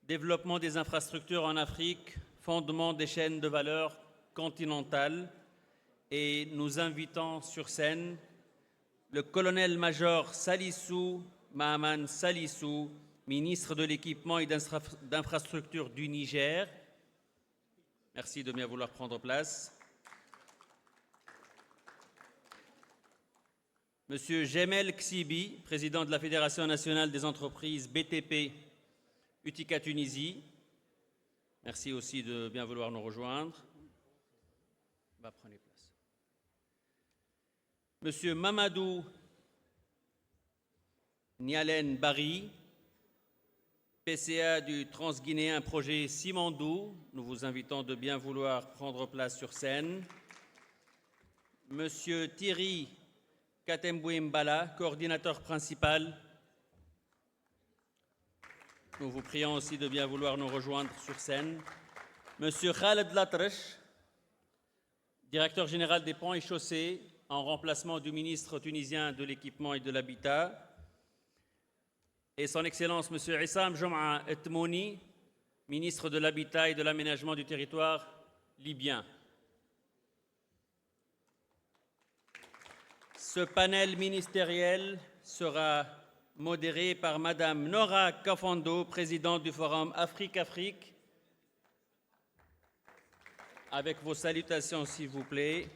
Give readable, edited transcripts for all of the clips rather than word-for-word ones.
développement des infrastructures en Afrique, fondement des chaînes de valeur continentales, et nous invitons sur scène le colonel-major Salissou Mahaman Salissou, ministre de l'Équipement et d'Infrastructures du Niger. Merci de bien vouloir prendre place. Monsieur Jemel Ksibi, président de la Fédération nationale des entreprises BTP Utica Tunisie. Merci aussi de bien vouloir nous rejoindre. Prenez place. Monsieur Mamadou Nialen Bari, PCA du Transguinéen projet Simandou. Nous vous invitons de bien vouloir prendre place sur scène. Monsieur Thierry Katembouimbala, coordinateur principal. Nous vous prions aussi de bien vouloir nous rejoindre sur scène. Monsieur Khaled Latresh, directeur général des ponts et chaussées, en remplacement du ministre tunisien de l'Équipement et de l'Habitat. Et son Excellence, Monsieur Issam Jom'a Etmouni, ministre de l'Habitat et de l'Aménagement du territoire libyen. Ce panel ministériel sera modéré par Madame Nora Kafando, présidente du Forum Afrique-Afrique. Avec vos salutations, s'il vous plaît.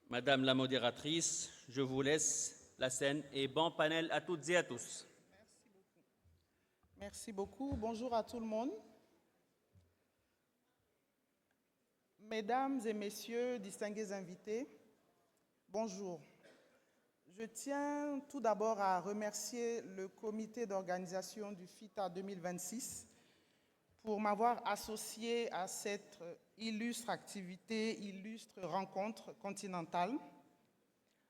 Madame la modératrice, je vous laisse la scène et bon panel à toutes et à tous. Merci beaucoup. Bonjour à tout le monde. Mesdames et messieurs, distingués invités, bonjour. Je tiens tout d'abord à remercier le comité d'organisation du FITA 2026 pour m'avoir associé à cette illustre activité, illustre rencontre continentale.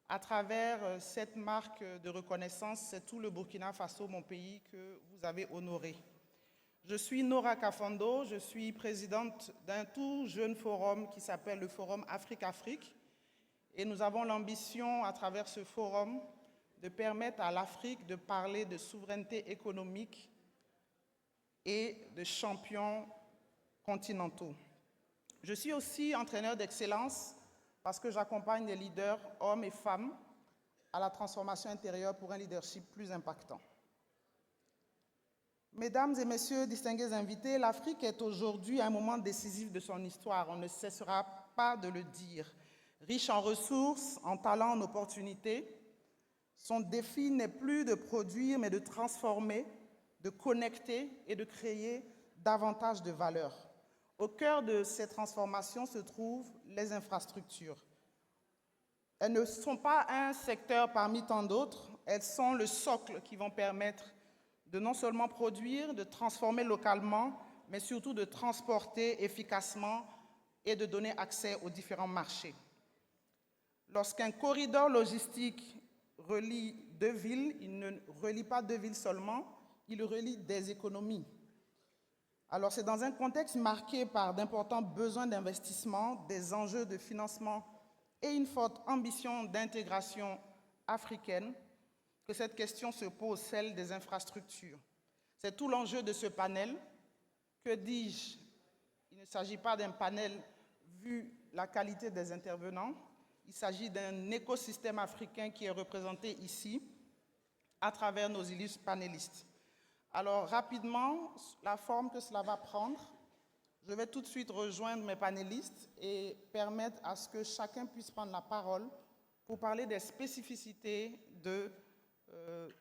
À travers cette marque de reconnaissance, c'est tout le Burkina Faso, mon pays, que vous avez honoré. Je suis Nora Kafando, je suis présidente d'un tout jeune forum qui s'appelle le Forum Afrique-Afrique. Et nous avons l'ambition, à travers ce forum, de permettre à l'Afrique de parler de souveraineté économique et de champions continentaux. Je suis aussi entraîneur d'excellence parce que j'accompagne des leaders, hommes et femmes, à la transformation intérieure pour un leadership plus impactant. Mesdames et messieurs, distingués invités, l'Afrique est aujourd'hui à un moment décisif de son histoire. On ne cessera pas de le dire. Riche en ressources, en talents, en opportunités, son défi n'est plus de produire, mais de transformer, de connecter et de créer davantage de valeur. Au cœur de ces transformations se trouvent les infrastructures. Elles ne sont pas un secteur parmi tant d'autres, elles sont le socle qui vont permettre de non seulement produire, de transformer localement, mais surtout de transporter efficacement et de donner accès aux différents marchés. Lorsqu'un corridor logistique relie deux villes, il ne relie pas deux villes seulement, il relie des économies. Alors c'est dans un contexte marqué par d'importants besoins d'investissement, des enjeux de financement et une forte ambition d'intégration africaine que cette question se pose, celle des infrastructures. C'est tout l'enjeu de ce panel. Que dis-je? Il ne s'agit pas d'un panel vu la qualité des intervenants. Il s'agit d'un écosystème africain qui est représenté ici à travers nos illustres panélistes. Alors, rapidement, la forme que cela va prendre, je vais tout de suite rejoindre mes panélistes et permettre à ce que chacun puisse prendre la parole pour parler des spécificités de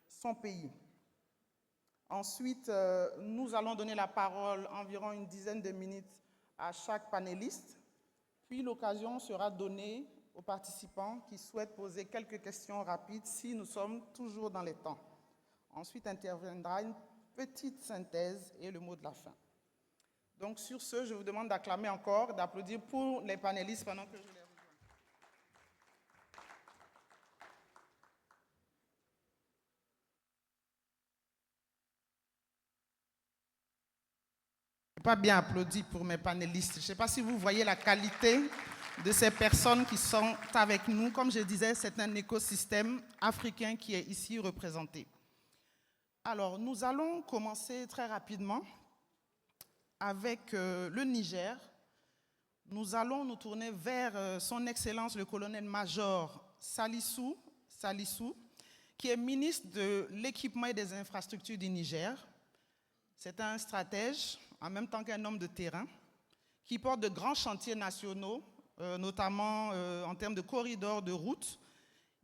son pays. Ensuite, nous allons donner la parole environ une dizaine de minutes à chaque panéliste, puis l'occasion sera donnée aux participants qui souhaitent poser quelques questions rapides si nous sommes toujours dans les temps. Ensuite interviendra une petite synthèse et le mot de la fin. Donc sur ce, je vous demande d'acclamer encore, d'applaudir pour les panélistes pendant que je les rejoins. Pas bien applaudi pour mes panélistes. Je ne sais pas si vous voyez la qualité de ces personnes qui sont avec nous. Comme je disais, c'est un écosystème africain qui est ici représenté. Alors, nous allons commencer très rapidement avec le Niger. Nous allons nous tourner vers son Excellence le colonel-major Salissou, qui est ministre de l'Équipement et des Infrastructures du Niger. C'est un stratège, en même temps qu'un homme de terrain, qui porte de grands chantiers nationaux, notamment en termes de corridors de route.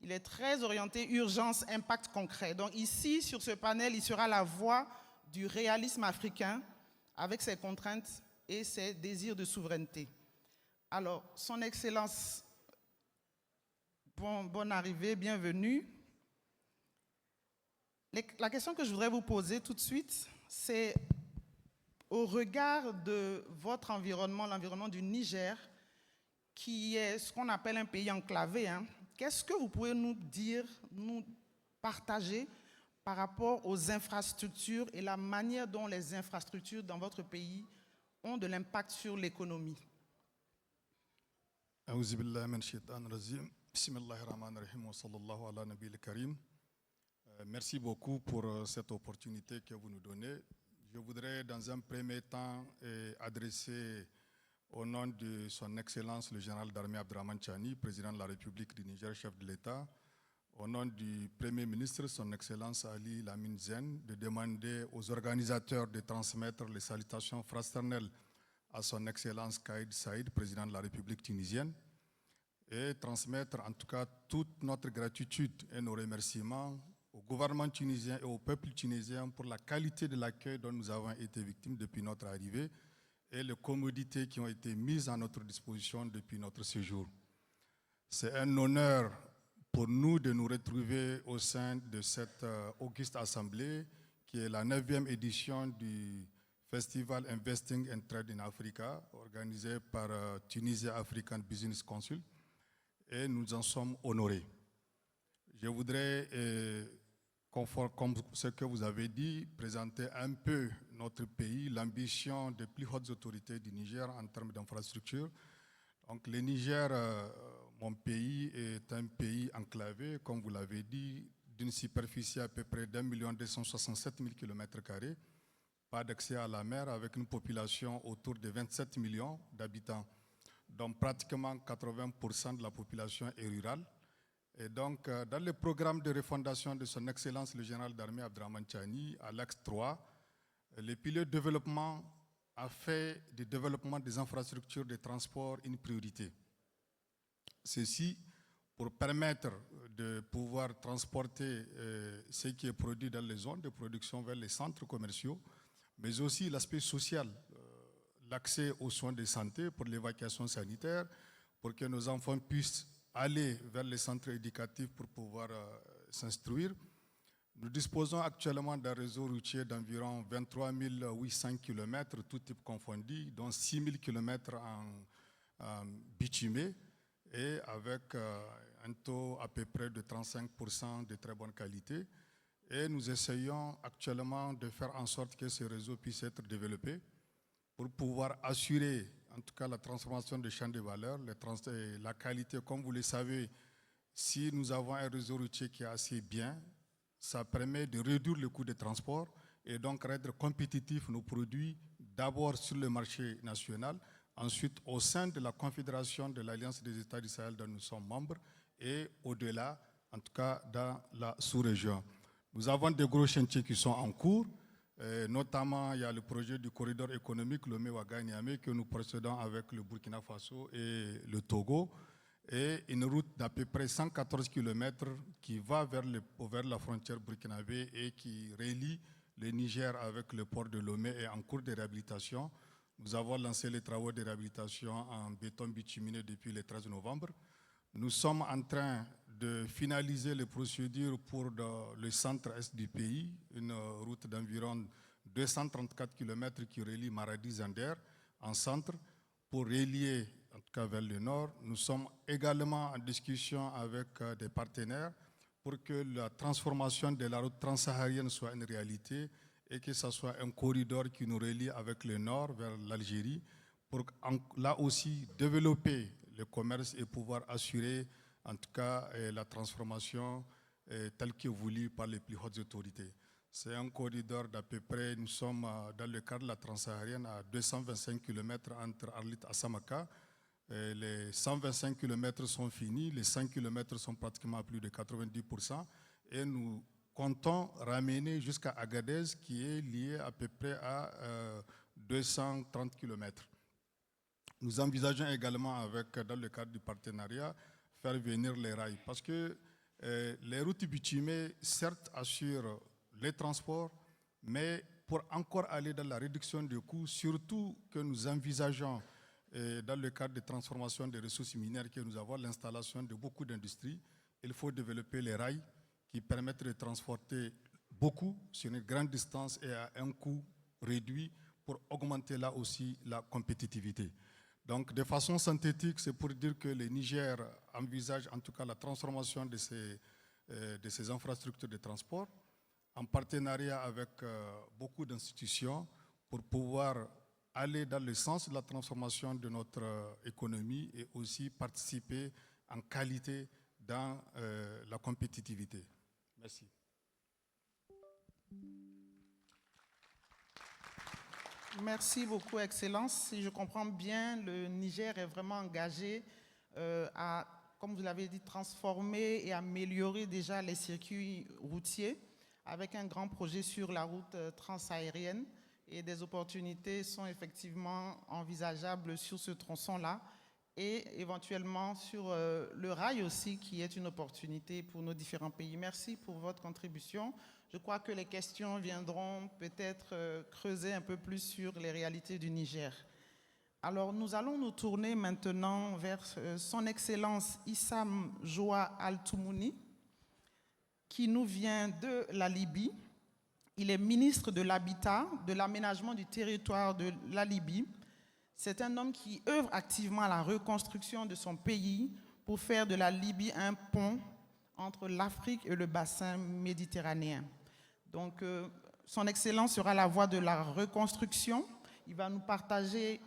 Il est très orienté urgence, impact concret. Donc ici, sur ce panel, il sera la voix du réalisme africain avec ses contraintes et ses désirs de souveraineté. Alors, Son Excellence, bonne arrivée, bienvenue. La question que je voudrais vous poser tout de suite, c'est au regard de votre environnement, l'environnement du Niger, qui est ce qu'on appelle un pays enclavé, qu'est-ce que vous pouvez nous dire, nous partager par rapport aux infrastructures et la manière dont les infrastructures dans votre pays ont de l'impact sur l'économie? Merci beaucoup pour cette opportunité que vous nous donnez. Je voudrais dans un premier temps adresser au nom de son Excellence le général d'armée Abdrahmane Chani, président de la République du Niger, chef de l'État, au nom du Premier ministre, son Excellence Ali Lamine Zen, de demander aux organisateurs de transmettre les salutations fraternelles à son Excellence Kaïd Saïd, président de la République tunisienne, et transmettre en tout cas toute notre gratitude et nos remerciements au gouvernement tunisien et au peuple tunisien pour la qualité de l'accueil dont nous avons été victimes depuis notre arrivée et les commodités qui ont été mises à notre disposition depuis notre séjour. C'est un honneur pour nous de nous retrouver au sein de cette auguste assemblée qui est la 9e édition du Festival Investing and Trade in Africa organisé par Tunisia African Business Council et nous en sommes honorés. Je voudrais, comme ce que vous avez dit, présenter un peu notre pays, l'ambition des plus hautes autorités du Niger en termes d'infrastructure. Donc le Niger, mon pays, est un pays enclavé, comme vous l'avez dit, d'une superficie à peu près d'1 267 000 km², pas d'accès à la mer, avec une population autour de 27 millions d'habitants, dont pratiquement 80% de la population est rurale. Et donc, dans le programme de refondation de son Excellence le général d'armée Abdrahmane Chani, à l'axe 3, le pilier développement a fait du développement des infrastructures de transport une priorité. Ceci pour permettre de pouvoir transporter ce qui est produit dans les zones de production vers les centres commerciaux, mais aussi l'aspect social, l'accès aux soins de santé pour l'évacuation sanitaire, pour que nos enfants puissent aller vers les centres éducatifs pour pouvoir s'instruire. Nous disposons actuellement d'un réseau routier d'environ 23 800 km, tout type confondu, dont 6 000 km en bitumé et avec un taux à peu près de 35% de très bonne qualité. Et nous essayons actuellement de faire en sorte que ce réseau puisse être développé pour pouvoir assurer en tout cas la transformation des chaînes de valeur, la qualité. Comme vous le savez, si nous avons un réseau routier qui est assez bien, ça permet de réduire le coût de transport et donc rendre compétitifs nos produits d'abord sur le marché national, ensuite au sein de la Confédération de l'Alliance des États du Sahel dont nous sommes membres et au-delà, en tout cas dans la sous-région. Nous avons de gros chantiers qui sont en cours. Notamment, il y a le projet du corridor économique Lomé-Ouaga-Niamey que nous procédons avec le Burkina Faso et le Togo et une route d'à peu près 114 km qui va vers la frontière burkinabé et qui relie le Niger avec le port de Lomé est en cours de réhabilitation. Nous avons lancé les travaux de réhabilitation en béton bituminé depuis le 13 novembre. Nous sommes en train de finaliser les procédures pour le centre-est du pays, une route d'environ 234 km qui relie Maradi-Zander en centre pour relier en tout cas vers le nord. Nous sommes également en discussion avec des partenaires pour que la transformation de la route transsaharienne soit une réalité et que ce soit un corridor qui nous relie avec le nord vers l'Algérie pour là aussi développer le commerce et pouvoir assurer en tout cas la transformation telle que voulue par les plus hautes autorités. C'est un corridor d'à peu près, nous sommes dans le cadre de la transsaharienne à 225 km entre Arlit et Samaka. Les 125 km sont finis, les 5 km sont pratiquement à plus de 90%. Et nous comptons ramener jusqu'à Agadez, qui est lié à peu près à 230 km. Nous envisageons également, dans le cadre du partenariat, faire venir les rails. Parce que les routes bitumées, certes, assurent les transports, mais pour encore aller dans la réduction des coûts, surtout que nous envisageons, dans le cadre de transformation des ressources minières que nous avons, l'installation de beaucoup d'industries, il faut développer les rails qui permettent de transporter beaucoup sur une grande distance et à un coût réduit pour augmenter là aussi la compétitivité. Donc, de façon synthétique, c'est pour dire que le Niger envisage en tout cas la transformation de ces infrastructures de transport en partenariat avec beaucoup d'institutions pour pouvoir aller dans le sens de la transformation de notre économie et aussi participer en qualité dans la compétitivité. Merci. Merci beaucoup, Excellence. Si je comprends bien, le Niger est vraiment engagé à, comme vous l'avez dit, transformer et améliorer déjà les circuits routiers avec un grand projet sur la route transaérienne. Et des opportunités sont effectivement envisageables sur ce tronçon-là et éventuellement sur le rail aussi, qui est une opportunité pour nos différents pays. Merci pour votre contribution. Je crois que les questions viendront peut-être creuser un peu plus sur les réalités du Niger. Alors, nous allons nous tourner maintenant vers son Excellence Issam Joa Al-Toumouni, qui nous vient de la Libye. Il est ministre de l'Habitat, de l'Aménagement du territoire de la Libye. C'est un homme qui œuvre activement à la reconstruction de son pays pour faire de la Libye un pont entre l'Afrique et le bassin méditerranéen. Donc, son Excellence sera la voix de la reconstruction. Il va nous partager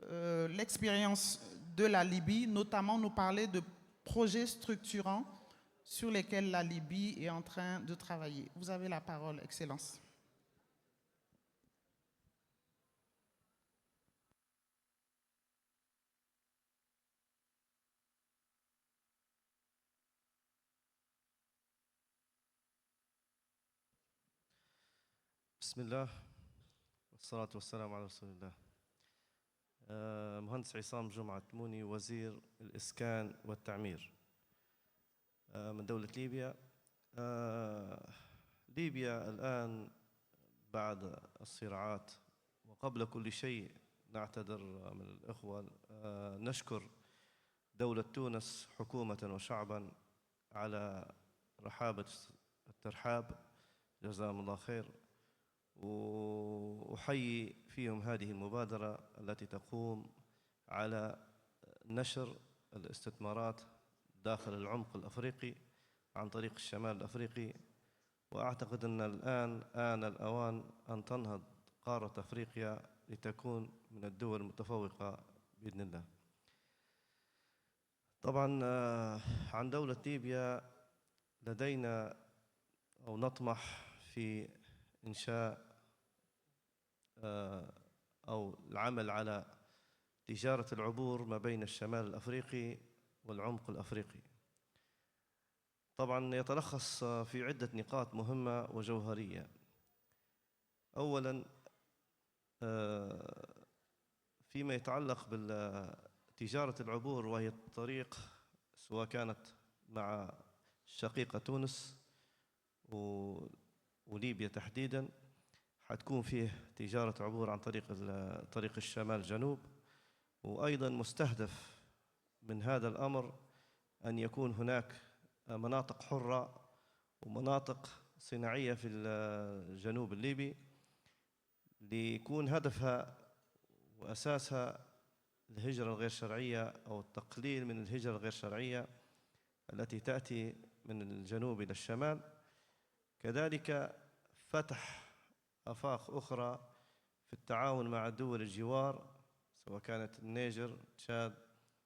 l'expérience de la Libye, notamment nous parler de projets structurants sur lesquels la Libye est en train de travailler. Vous avez la parole, Excellence. بسم الله والصلاة والسلام على رسول الله. مهندس عصام جمعة تموني، وزير الإسكان والتعمير من دولة ليبيا. ليبيا الآن بعد الصراعات، وقبل كل شيء نعتذر من الإخوة، نشكر دولة تونس حكومة وشعبا على رحابة الترحاب، جزاهم الله خير. وأحيي فيهم هذه المبادرة التي تقوم على نشر الاستثمارات داخل العمق الأفريقي عن طريق الشمال الأفريقي. وأعتقد أن الآن آن الأوان أن تنهض قارة أفريقيا لتكون من الدول المتفوقة بإذن الله. طبعا عن دولة ليبيا، لدينا أو نطمح في إنشاء أو العمل على تجارة العبور ما بين الشمال الأفريقي والعمق الأفريقي. طبعاً يتلخص في عدة نقاط مهمة وجوهرية. أولاً فيما يتعلق بتجارة العبور، وهي الطريق سواء كانت مع الشقيقة تونس وليبيا تحديداً، حتكون فيه تجارة عبور عن طريق الشمال جنوب. وأيضاً مستهدف من هذا الأمر أن يكون هناك مناطق حرة ومناطق صناعية في الجنوب الليبي، ليكون هدفها وأساسها الهجرة الغير شرعية أو التقليل من الهجرة الغير شرعية التي تأتي من الجنوب إلى الشمال. كذلك فتح آفاق أخرى في التعاون مع دول الجوار، سواء كانت النيجر، تشاد،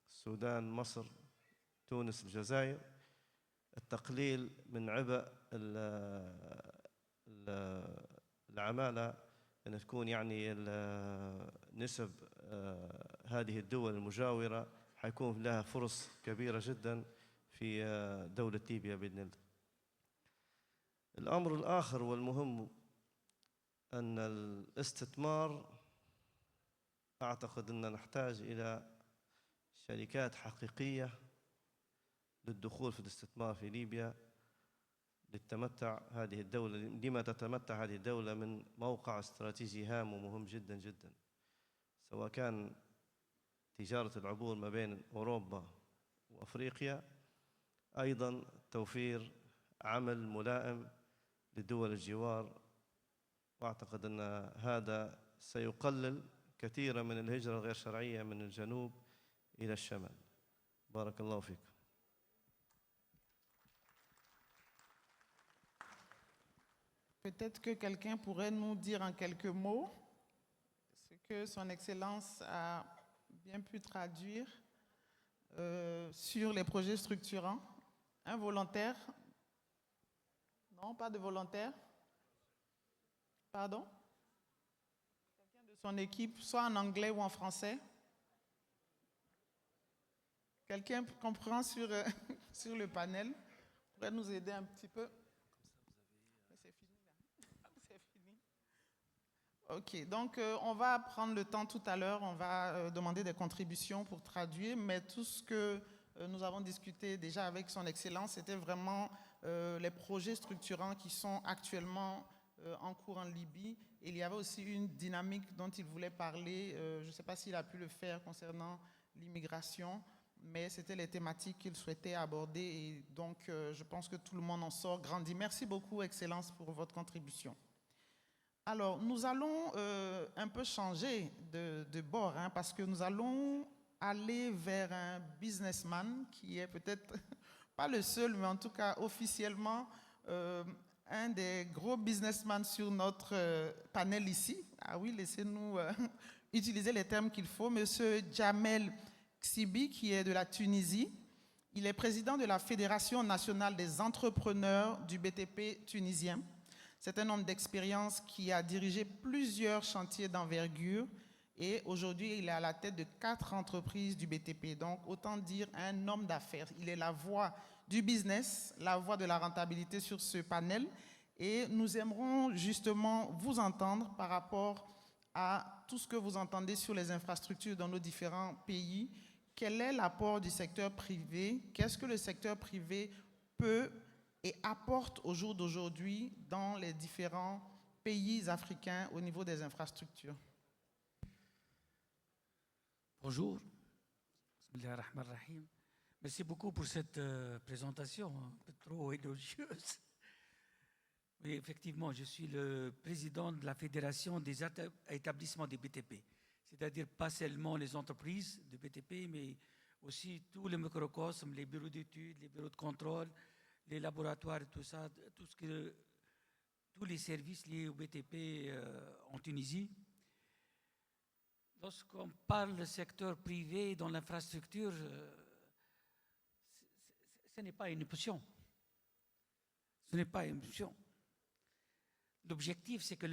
السودان، مصر، تونس، الجزائر. التقليل من عبء العمالة أن تكون يعني نسب هذه الدول المجاورة حيكون لها فرص كبيرة جدا في دولة ليبيا بإذن الله. الأمر الآخر والمهم أن الاستثمار، أعتقد أن نحتاج إلى شركات حقيقية للدخول في الاستثمار في ليبيا لتتمتع هذه الدولة، لما تتمتع هذه الدولة من موقع استراتيجي هام ومهم جدا جدا، سواء كان تجارة العبور ما بين أوروبا وأفريقيا، أيضا توفير عمل ملائم لدول الجوار. وأعتقد أن هذا سيقلل كثيرا من الهجرة الغير شرعية من الجنوب إلى الشمال. بارك الله فيكم. Peut-être que quelqu'un pourrait nous dire en quelques mots ce que Son Excellence a bien pu traduire sur les projets structurants. Un volontaire? Non, pas de volontaire. Pardon? Quelqu'un de son équipe, soit en anglais ou en français? Quelqu'un comprend sur, sur le panel? Pourrait nous aider un petit peu? C'est fini là. C'est fini. Ok, donc on va prendre le temps tout à l'heure, on va demander des contributions pour traduire, mais tout ce que nous avons discuté déjà avec Son Excellence, c'était vraiment les projets structurants qui sont actuellement en cours en Libye. Il y avait aussi une dynamique dont il voulait parler, je ne sais pas s'il a pu le faire concernant l'immigration, mais c'était les thématiques qu'il souhaitait aborder et donc je pense que tout le monde en sort grandi. Merci beaucoup, Excellence, pour votre contribution. Alors, nous allons un peu changer de bord, hein, parce que nous allons aller vers un businessman qui est peut-être pas le seul, mais en tout cas officiellement un des gros businessmen sur notre panel ici. Ah oui, laissez-nous utiliser les termes qu'il faut. Monsieur Jamel Xibi, qui est de la Tunisie. Il est président de la Fédération nationale des entrepreneurs du BTP tunisien. C'est un homme d'expérience qui a dirigé plusieurs chantiers d'envergure et aujourd'hui, il est à la tête de 4 entreprises du BTP. Donc, autant dire un homme d'affaires. Il est la voix du business, la voix de la rentabilité sur ce panel. Et nous aimerons justement vous entendre par rapport à tout ce que vous entendez sur les infrastructures dans nos différents pays. Quel est l'apport du secteur privé? Qu'est-ce que le secteur privé peut et apporte au jour d'aujourd'hui dans les différents pays africains au niveau des infrastructures? Bonjour. Bismillahirrahmanirrahim. Merci beaucoup pour cette présentation un peu trop élogieuse. Oui, effectivement, je suis le président de la Fédération des établissements des BTP, c'est-à-dire pas seulement les entreprises de BTP, mais aussi tous les microcosmes, les bureaux d'études, les bureaux de contrôle, les laboratoires et tout ça, tous les services liés au BTP en Tunisie. Lorsqu'on parle du secteur privé dans l'infrastructure, ce n'est pas une option. Ce n'est pas une option. L'objectif, c'est que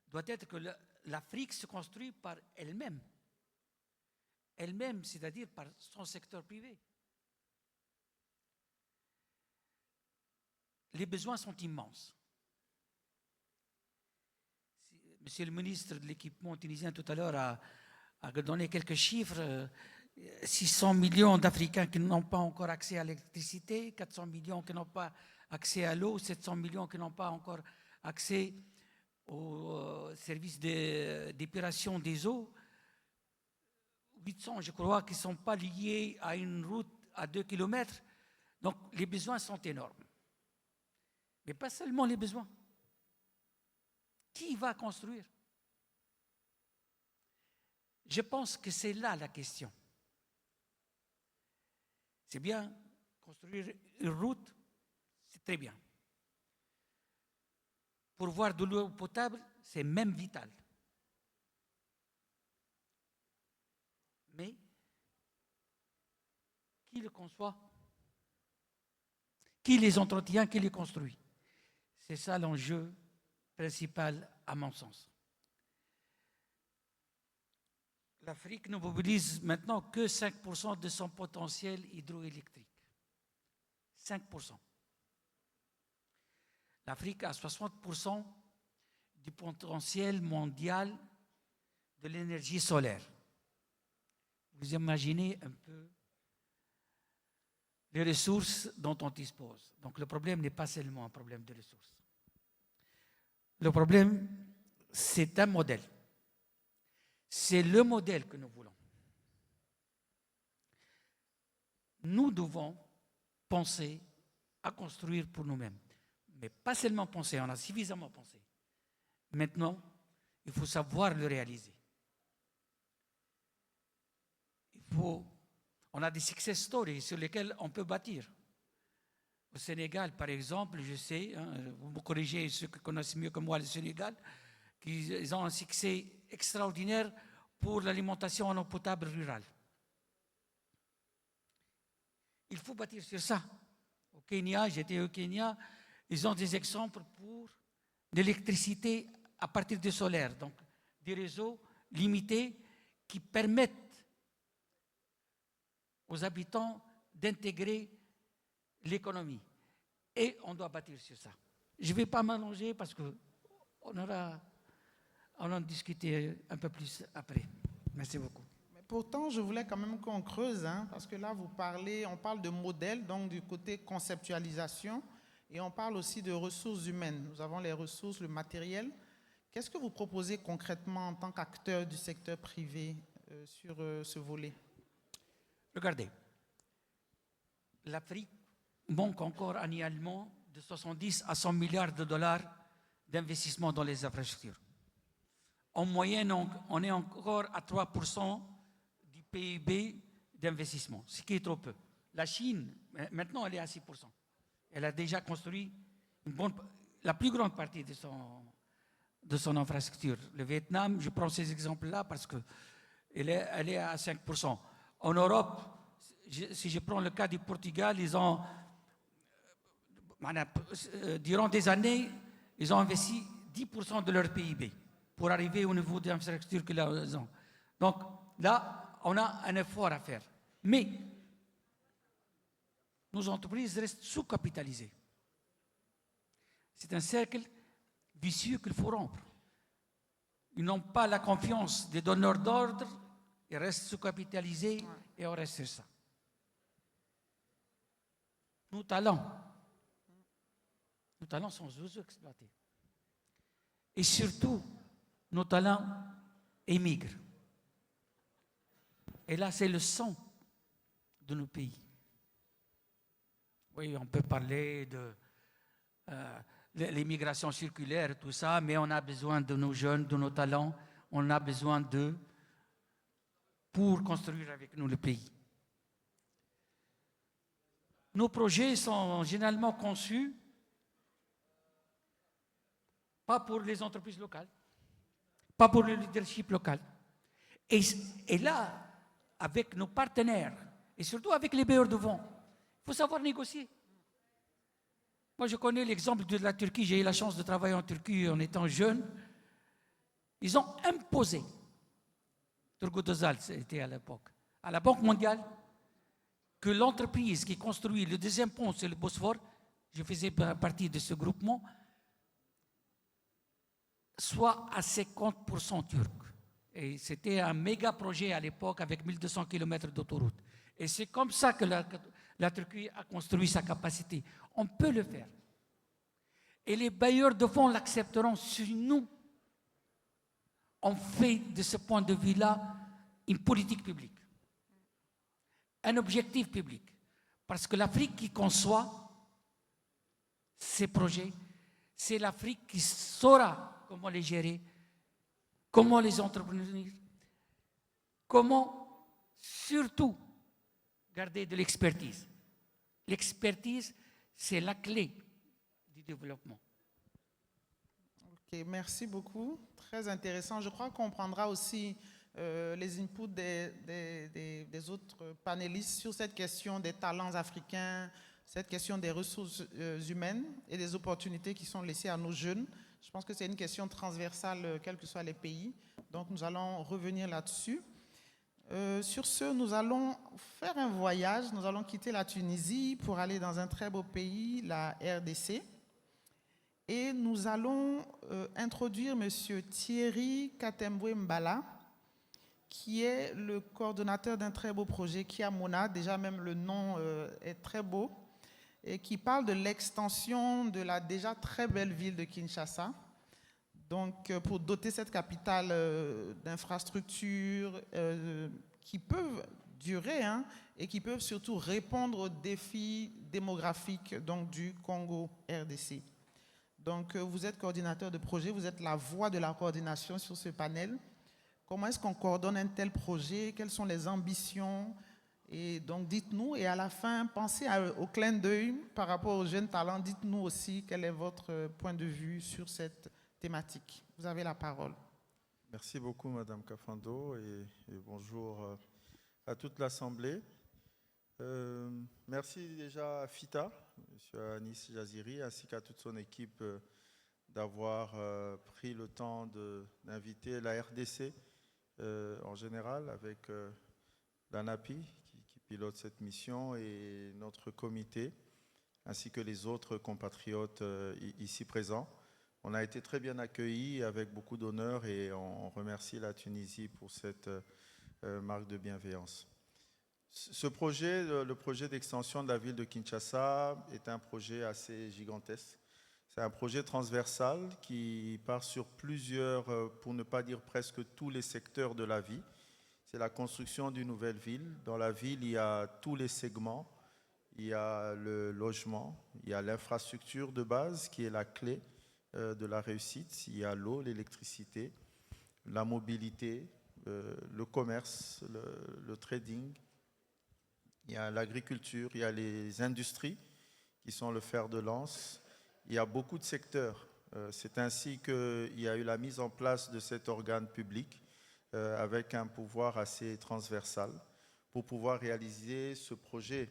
doit être que l'Afrique se construit par elle-même. Elle-même, c'est-à-dire par son secteur privé. Les besoins sont immenses. Monsieur le ministre de l'équipement tunisien tout à l'heure a donné quelques chiffres. 600 millions d'Africains qui n'ont pas encore accès à l'électricité, 400 millions qui n'ont pas accès à l'eau, 700 millions qui n'ont pas encore accès au service d'épuration des eaux. 800, je crois, qui ne sont pas liés à une route à 2 km. Donc, les besoins sont énormes. Mais pas seulement les besoins. Qui va construire? Je pense que c'est là la question. C'est bien, construire une route, c'est très bien. Pour voir de l'eau potable, c'est même vital. Mais qui le conçoit? Qui les entretient? Qui les construit? C'est ça l'enjeu principal à mon sens. L'Afrique ne mobilise maintenant que 5% de son potentiel hydroélectrique. 5%. L'Afrique a 60% du potentiel mondial de l'énergie solaire. Vous imaginez un peu les ressources dont on dispose. Donc le problème n'est pas seulement un problème de ressources. Le problème, c'est un modèle. C'est le modèle que nous voulons. Nous devons penser à construire pour nous-mêmes. Mais pas seulement penser, on a suffisamment pensé. Maintenant, il faut savoir le réaliser. On a des success stories sur lesquels on peut bâtir. Au Sénégal, par exemple, je sais, vous me corrigez ceux qui connaissent mieux que moi le Sénégal, qu'ils ont un succès extraordinaire pour l'alimentation en eau potable rurale. Il faut bâtir sur ça. Au Kenya, j'étais au Kenya, ils ont des exemples pour l'électricité à partir du solaire, donc des réseaux limités qui permettent aux habitants d'intégrer l'économie. Et on doit bâtir sur ça. Je ne vais pas m'allonger parce qu'on en discuter un peu plus après. Merci beaucoup. Mais pourtant, je voulais quand même qu'on creuse, parce que là, on parle de modèle, donc du côté conceptualisation, et on parle aussi de ressources humaines. Nous avons les ressources, le matériel. Qu'est-ce que vous proposez concrètement en tant qu'acteur du secteur privé sur ce volet? Regardez, l'Afrique manque encore annuellement de 70 à 100 milliards de dollars d'investissement dans les infrastructures. En moyenne, on est encore à 3% du PIB d'investissement, ce qui est trop peu. La Chine, maintenant, elle est à 6%. Elle a déjà construit la plus grande partie de son infrastructure. Le Vietnam, je prends ces exemples-là parce qu'elle est à 5%. En Europe, si je prends le cas du Portugal, ils ont, durant des années, ils ont investi 10% de leur PIB pour arriver au niveau d'infrastructure qu'ils ont. Donc là, on a un effort à faire. Mais nos entreprises restent sous-capitalisées. C'est un cercle vicieux qu'il faut rompre. Ils n'ont pas la confiance des donneurs d'ordre, ils restent sous-capitalisés et on reste sur ça. Nos talents sont sous-exploités. Et surtout, nos talents émigrent. Et là, c'est le sang de nos pays. Oui, on peut parler de l'immigration circulaire, tout ça, mais on a besoin de nos jeunes, de nos talents, on a besoin d'eux pour construire avec nous le pays. Nos projets sont généralement conçus pas pour les entreprises locales, pas pour le leadership local. Et là, avec nos partenaires, et surtout avec les bailleurs de fonds, il faut savoir négocier. Moi, je connais l'exemple de la Turquie. J'ai eu la chance de travailler en Turquie en étant jeune. Ils ont imposé, Turgut Özal, c'était à l'époque, à la Banque mondiale, que l'entreprise qui construit le deuxième pont sur le Bosphore, je faisais partie de ce groupement, soit à 50% turc. Et c'était un méga projet à l'époque avec 1200 km d'autoroute. Et c'est comme ça que la Turquie a construit sa capacité. On peut le faire. Et les bailleurs de fonds l'accepteront si nous, on fait de ce point de vue-là une politique publique, un objectif public. Parce que l'Afrique qui conçoit ces projets, c'est l'Afrique qui saura comment les gérer, comment les entretenir, comment surtout garder de l'expertise. L'expertise, c'est la clé du développement. Ok, merci beaucoup. Très intéressant. Je crois qu'on prendra aussi les inputs des autres panélistes sur cette question des talents africains, cette question des ressources humaines et des opportunités qui sont laissées à nos jeunes. Je pense que c'est une question transversale, quels que soient les pays. Donc, nous allons revenir là-dessus. Sur ce, nous allons faire un voyage. Nous allons quitter la Tunisie pour aller dans un très beau pays, la RDC. Et nous allons introduire M. Thierry Katembwe Mbala, qui est le coordonnateur d'un très beau projet, Kiamona, déjà même le nom est très beau, et qui parle de l'extension de la déjà très belle ville de Kinshasa. Donc, pour doter cette capitale d'infrastructures qui peuvent durer et qui peuvent surtout répondre aux défis démographiques donc, du Congo RDC. Donc, vous êtes coordinateur de projet, vous êtes la voix de la coordination sur ce panel. Comment est-ce qu'on coordonne un tel projet? Quelles sont les ambitions? Et donc, dites-nous, et à la fin, pensez au clin d'œil par rapport aux jeunes talents. Dites-nous aussi quel est votre point de vue sur cette thématique. Vous avez la parole. Merci beaucoup, Madame Kafando, et bonjour à toute l'Assemblée. Merci déjà à FITA, M. Anis Jaziri, ainsi qu'à toute son équipe d'avoir pris le temps d'inviter la RDC en général, avec l'ANAPI qui pilote cette mission et notre comité, ainsi que les autres compatriotes ici présents. On a été très bien accueillis avec beaucoup d'honneur et on remercie la Tunisie pour cette marque de bienveillance. Ce projet, le projet d'extension de la ville de Kinshasa, est un projet assez gigantesque. C'est un projet transversal qui part sur plusieurs, pour ne pas dire presque tous les secteurs de la vie. C'est la construction d'une nouvelle ville. Dans la ville, il y a tous les segments. Il y a le logement, il y a l'infrastructure de base qui est la clé de la réussite. Il y a l'eau, l'électricité, la mobilité, le commerce, le trading. Il y a l'agriculture, il y a les industries qui sont le fer de lance. Il y a beaucoup de secteurs. C'est ainsi qu'il y a eu la mise en place de cet organe public avec un pouvoir assez transversal pour pouvoir réaliser ce projet.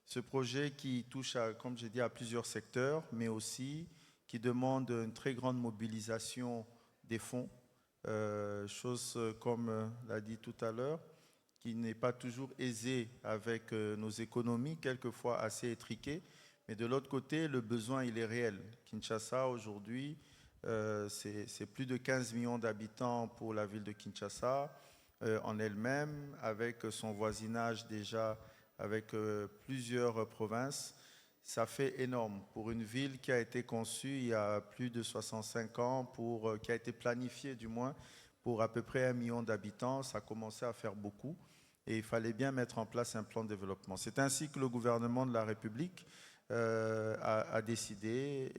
Ce projet qui touche, comme j'ai dit, à plusieurs secteurs, mais aussi qui demande une très grande mobilisation des fonds, chose comme l'a dit tout à l'heure, qui n'est pas toujours aisée avec nos économies, quelquefois assez étriquées. Mais de l'autre côté, le besoin, il est réel. Kinshasa, aujourd'hui, c'est plus de 15 millions d'habitants pour la ville de Kinshasa en elle-même, avec son voisinage déjà avec plusieurs provinces. Ça fait énorme pour une ville qui a été conçue il y a plus de 65 ans, qui a été planifiée du moins, pour à peu près 1 million d'habitants. Ça commençait à faire beaucoup et il fallait bien mettre en place un plan de développement. C'est ainsi que le gouvernement de la République a décidé,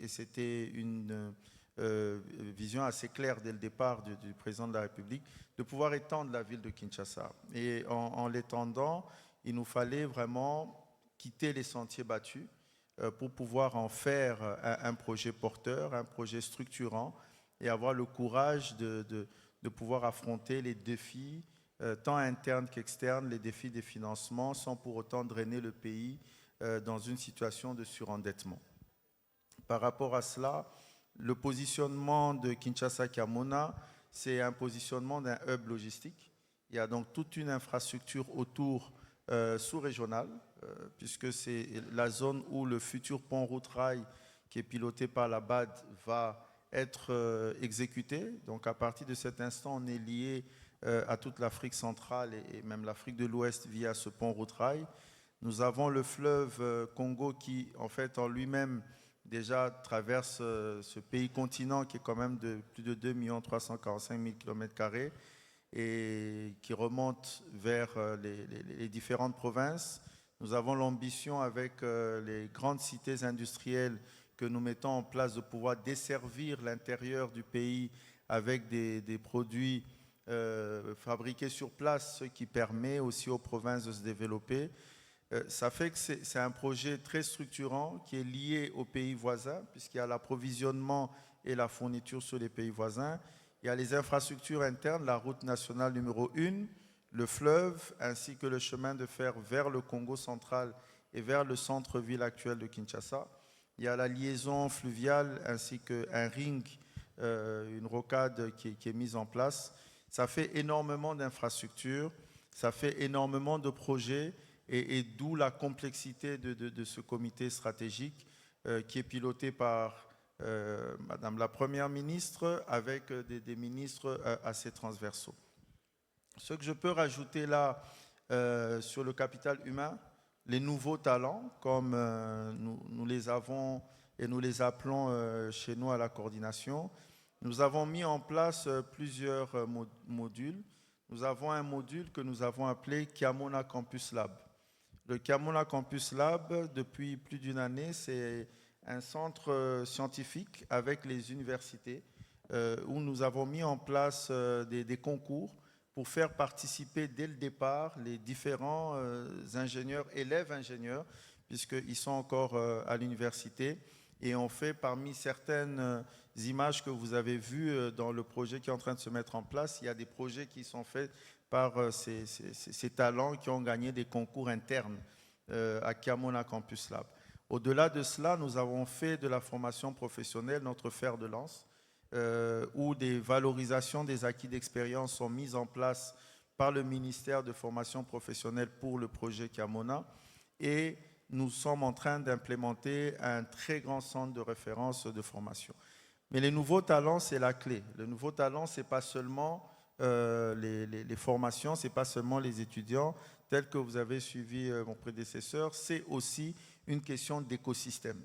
et c'était une vision assez claire dès le départ du président de la République, de pouvoir étendre la ville de Kinshasa. Et en l'étendant, il nous fallait vraiment quitter les sentiers battus pour pouvoir en faire un projet porteur, un projet structurant, et avoir le courage de pouvoir affronter les défis, tant internes qu'externes, les défis des financements, sans pour autant drainer le pays dans une situation de surendettement. Par rapport à cela, le positionnement de Kinshasa Kiamona, c'est un positionnement d'un hub logistique. Il y a donc toute une infrastructure autour sous-régionale, puisque c'est la zone où le futur pont route-rail qui est piloté par la BAD va être exécuté. Donc à partir de cet instant, on est lié à toute l'Afrique centrale et même l'Afrique de l'Ouest via ce pont route-rail. Nous avons le fleuve Congo qui, en fait, en lui-même, déjà traverse ce pays-continent qui est quand même de plus de 2 345 000 km² et qui remonte vers les différentes provinces. Nous avons l'ambition avec les grandes cités industrielles que nous mettons en place de pouvoir desservir l'intérieur du pays avec des produits fabriqués sur place, ce qui permet aussi aux provinces de se développer. Ça fait que c'est un projet très structurant qui est lié aux pays voisins, puisqu'il y a l'approvisionnement et la fourniture sur les pays voisins. Il y a les infrastructures internes, la route nationale numéro 1, le fleuve, ainsi que le chemin de fer vers le Congo central et vers le centre-ville actuel de Kinshasa. il y a la liaison fluviale ainsi qu'un ring, une rocade qui est mise en place. Ça fait énormément d'infrastructures, ça fait énormément de projets et d'où la complexité de ce comité stratégique qui est piloté par Madame la Première ministre avec des ministres assez transversaux. Ce que je peux rajouter là sur le capital humain, les nouveaux talents, comme nous les avons et nous les appelons chez nous à la coordination, nous avons mis en place plusieurs modules. Nous avons un module que nous avons appelé Kiamona Campus Lab. Le Kiamona Campus Lab, depuis plus d'une année, c'est un centre scientifique avec les universités où nous avons mis en place des concours pour faire participer dès le départ les différents ingénieurs, élèves ingénieurs, puisqu'ils sont encore à l'université. Et on fait parmi certaines images que vous avez vues dans le projet qui est en train de se mettre en place, il y a des projets qui sont faits par ces talents qui ont gagné des concours internes à Kiamona Campus Lab. Au-delà de cela, nous avons fait de la formation professionnelle notre fer de lance, où des valorisations des acquis d'expérience sont mises en place par le ministère de formation professionnelle pour le projet Kiamona. Et nous sommes en train d'implémenter un très grand centre de référence de formation. Mais les nouveaux talents, c'est la clé. Le nouveau talent, ce n'est pas seulement les formations, ce n'est pas seulement les étudiants, tels que vous avez suivi mon prédécesseur, c'est aussi une question d'écosystème.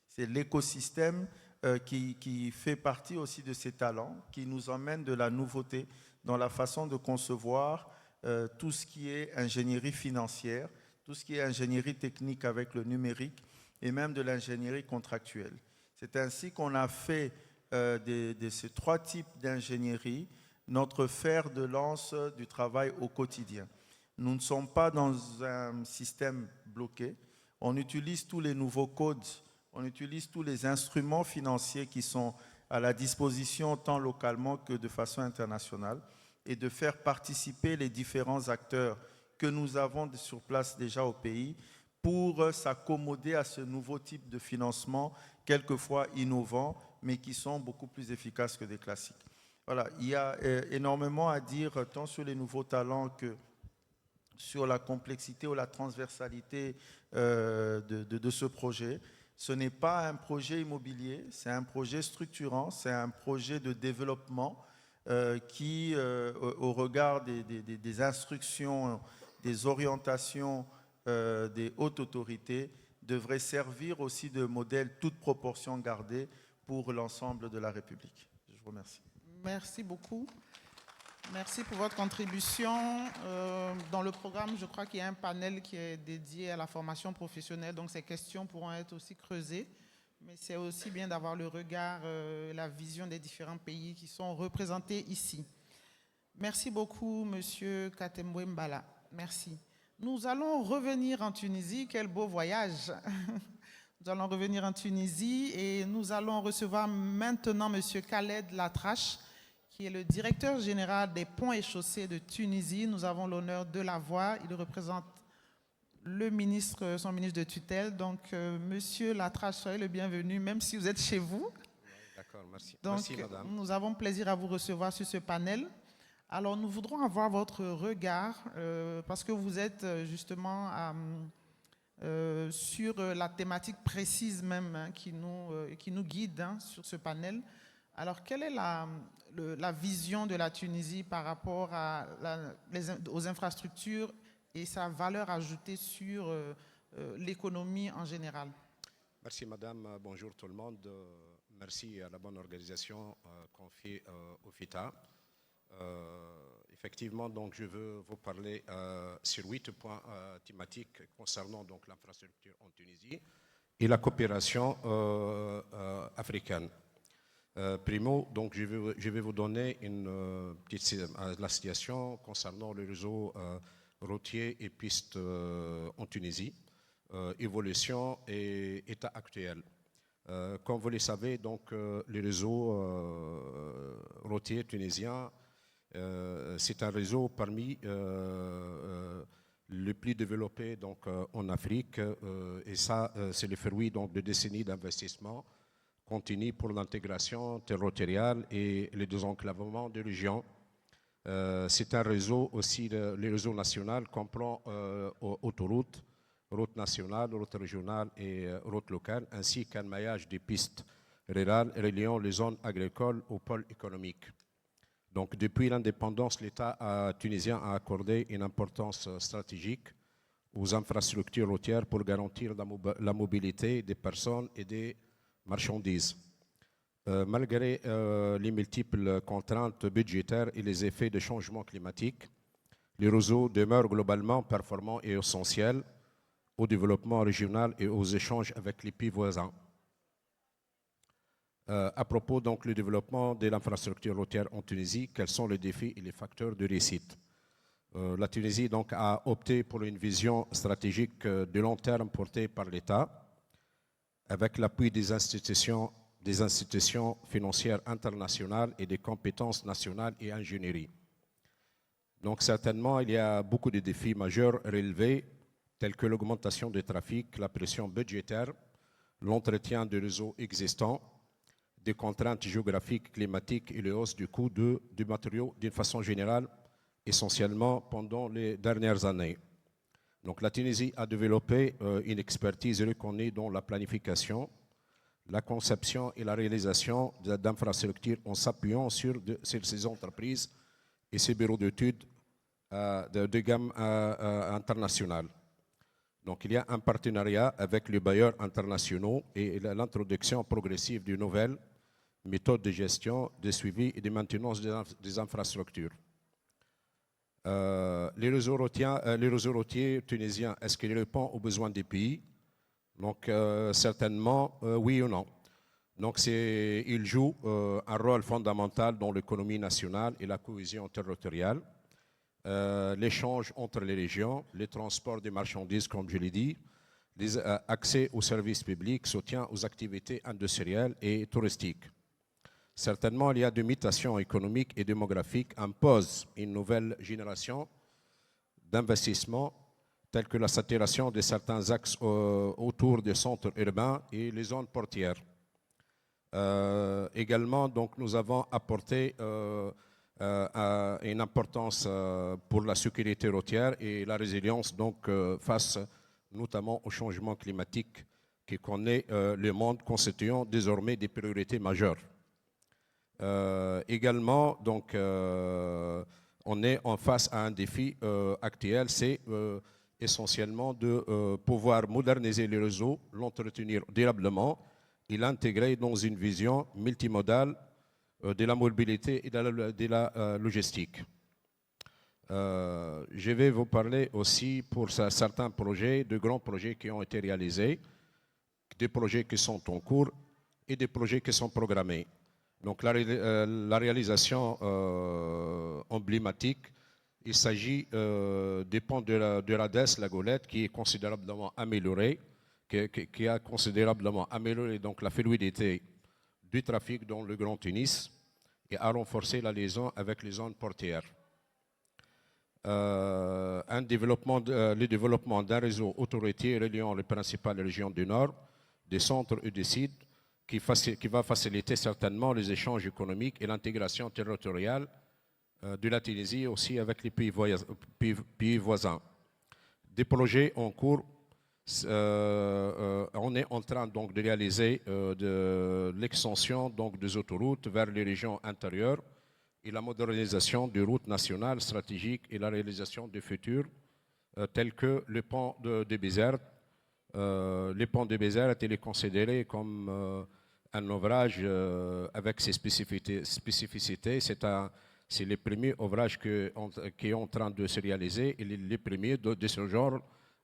C'est l'écosystème qui fait partie aussi de ces talents, qui nous emmène de la nouveauté dans la façon de concevoir tout ce qui est ingénierie financière, tout ce qui est ingénierie technique avec le numérique et même de l'ingénierie contractuelle. C'est ainsi qu'on a fait de ces trois types d'ingénierie notre fer de lance du travail au quotidien. Nous ne sommes pas dans un système bloqué. On utilise tous les nouveaux codes, on utilise tous les instruments financiers qui sont à la disposition tant localement que de façon internationale et de faire participer les différents acteurs que nous avons sur place déjà au pays pour s'accommoder à ce nouveau type de financement, quelquefois innovants, mais qui sont beaucoup plus efficaces que des classiques. Voilà, il y a énormément à dire tant sur les nouveaux talents que sur la complexité ou la transversalité de ce projet. Ce n'est pas un projet immobilier, c'est un projet structurant, c'est un projet de développement qui, au regard des instructions, des orientations des hautes autorités, devrait servir aussi de modèle toute proportion gardée pour l'ensemble de la République. Je vous remercie. Merci beaucoup. Merci pour votre contribution. Dans le programme, je crois qu'il y a un panel qui est dédié à la formation professionnelle, donc ces questions pourront être aussi creusées. Mais c'est aussi bien d'avoir le regard, la vision des différents pays qui sont représentés ici. Merci beaucoup, Monsieur Katembwe Mbala. Merci. Nous allons revenir en Tunisie. Quel beau voyage! Nous allons revenir en Tunisie et nous allons recevoir maintenant Monsieur Khaled Latrache, qui est le directeur général des ponts et chaussées de Tunisie. Nous avons l'honneur de l'avoir. Il représente le ministre, son ministre de tutelle. Donc, Monsieur Latrache, soyez le bienvenu, même si vous êtes chez vous. D'accord, merci. Donc, merci, madame. nous avons plaisir à vous recevoir sur ce panel. Alors, nous voudrons avoir votre regard, parce que vous êtes justement sur la thématique précise même hein, qui nous guide hein, sur ce panel. Alors, quelle est la vision de la Tunisie par rapport aux infrastructures et sa valeur ajoutée sur l'économie en général? Merci madame, bonjour tout le monde. Merci à la bonne organisation confiée au FITA. Effectivement, donc, je veux vous parler sur 8 points thématiques concernant donc, l'infrastructure en Tunisie et la coopération africaine. Primo, donc, je vais vous donner une petite la situation concernant le réseau routier et pistes en Tunisie, évolution et état actuel. Comme vous le savez, donc, le réseau routier tunisien, c'est un réseau parmi le plus développé donc, en Afrique. Et ça, c'est le fruit donc, de décennies d'investissement continu pour l'intégration territoriale et le désenclavement des régions. C'est un réseau aussi, le réseau national comprend autoroutes, routes nationales, routes régionales et routes locales, ainsi qu'un maillage des pistes rurales reliant les zones agricoles au pôle économique. Donc, depuis l'indépendance, l'État tunisien a accordé une importance stratégique aux infrastructures routières pour garantir la mobilité des personnes et des marchandises. Malgré les multiples contraintes budgétaires et les effets de changement climatique, le réseau demeure globalement performant et essentiel au développement régional et aux échanges avec les pays voisins. À propos donc du développement de l'infrastructure routière en Tunisie, quels sont les défis et les facteurs de réussite? La Tunisie donc a opté pour une vision stratégique de long terme portée par l'État, avec l'appui des institutions financières internationales et des compétences nationales et ingénierie. Donc certainement, il y a beaucoup de défis majeurs relevés, tels que l'augmentation du trafic, la pression budgétaire, l'entretien des réseaux existants, des contraintes géographiques, climatiques et les hausses du coût du matériau d'une façon générale, essentiellement pendant les dernières années. Donc la Tunisie a développé une expertise reconnue dans la planification, la conception et la réalisation d'infrastructures en s'appuyant sur ces entreprises et ces bureaux d'études de gamme internationale. Donc il y a un partenariat avec les bailleurs internationaux et l'introduction progressive de nouvelles méthodes de gestion, de suivi et de maintenance des infrastructures. Les réseaux routiers tunisiens, est-ce qu'ils répondent aux besoins des pays? Donc certainement oui ou non. Donc ils jouent un rôle fondamental dans l'économie nationale et la cohésion territoriale, l'échange entre les régions, le transport des marchandises, comme je l'ai dit, accès aux services publics, soutien aux activités industrielles et touristiques. Certainement, il y a des mutations économiques et démographiques imposent une nouvelle génération d'investissements tels que la saturation de certains axes autour des centres urbains et les zones portières. Également, donc, nous avons apporté une importance pour la sécurité routière et la résilience donc, face notamment au changement climatique qui connaît le monde, constituant désormais des priorités majeures. Également, donc, on est en face à un défi actuel, c'est essentiellement de pouvoir moderniser les réseaux, l'entretenir durablement et l'intégrer dans une vision multimodale de la mobilité et de la logistique. Je vais vous parler aussi pour certains projets, de grands projets qui ont été réalisés, des projets qui sont en cours et des projets qui sont programmés. Donc la réalisation emblématique, il s'agit des ponts de Radès, la Golette, qui est considérablement amélioré, qui a considérablement amélioré donc, la fluidité du trafic dans le Grand Tunis et a renforcé la liaison avec les zones portières. Le développement d'un réseau autoroutier reliant les principales régions du Nord, des centres et du Sud, qui va faciliter certainement les échanges économiques et l'intégration territoriale de la Tunisie aussi avec les pays voisins. Des projets en cours, on est en train donc de réaliser de l'extension donc des autoroutes vers les régions intérieures et la modernisation des routes nationales stratégiques et la réalisation des futurs tels que le pont de Bizerte. Le pont de Bizerte est considéré comme un ouvrage avec ses spécificités. C'est le premier ouvrage qui est en train de se réaliser et le premier de ce genre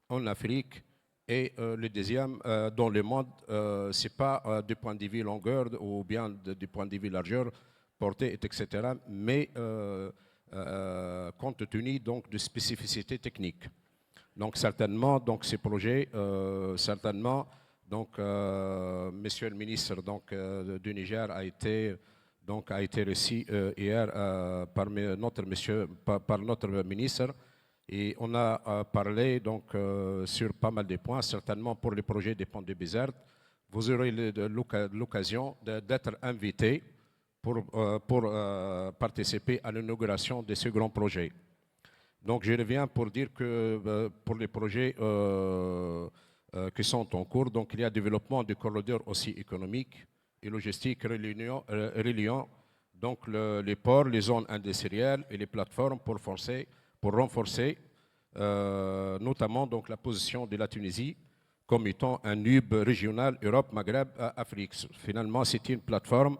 en Afrique. Et le deuxième dans le monde, ce n'est pas du point de vue longueur ou bien du point de vue largeur, portée, etc., mais compte tenu donc de spécificités techniques. Donc certainement, donc, ces projets, certainement, donc, Monsieur le ministre donc, du Niger a été reçu hier par notre ministre Et on a parlé donc sur pas mal de points, certainement pour les projets des ponts de Bizerte. Vous aurez l'occasion d'être invité pour participer à l'inauguration de ce grand projet. Donc je reviens pour dire que pour les projets qui sont en cours, donc il y a développement de corridors aussi économiques et logistiques reliant donc les ports, les zones industrielles et les plateformes pour renforcer notamment donc la position de la Tunisie comme étant un hub régional Europe, Maghreb, Afrique. Finalement, c'est une plateforme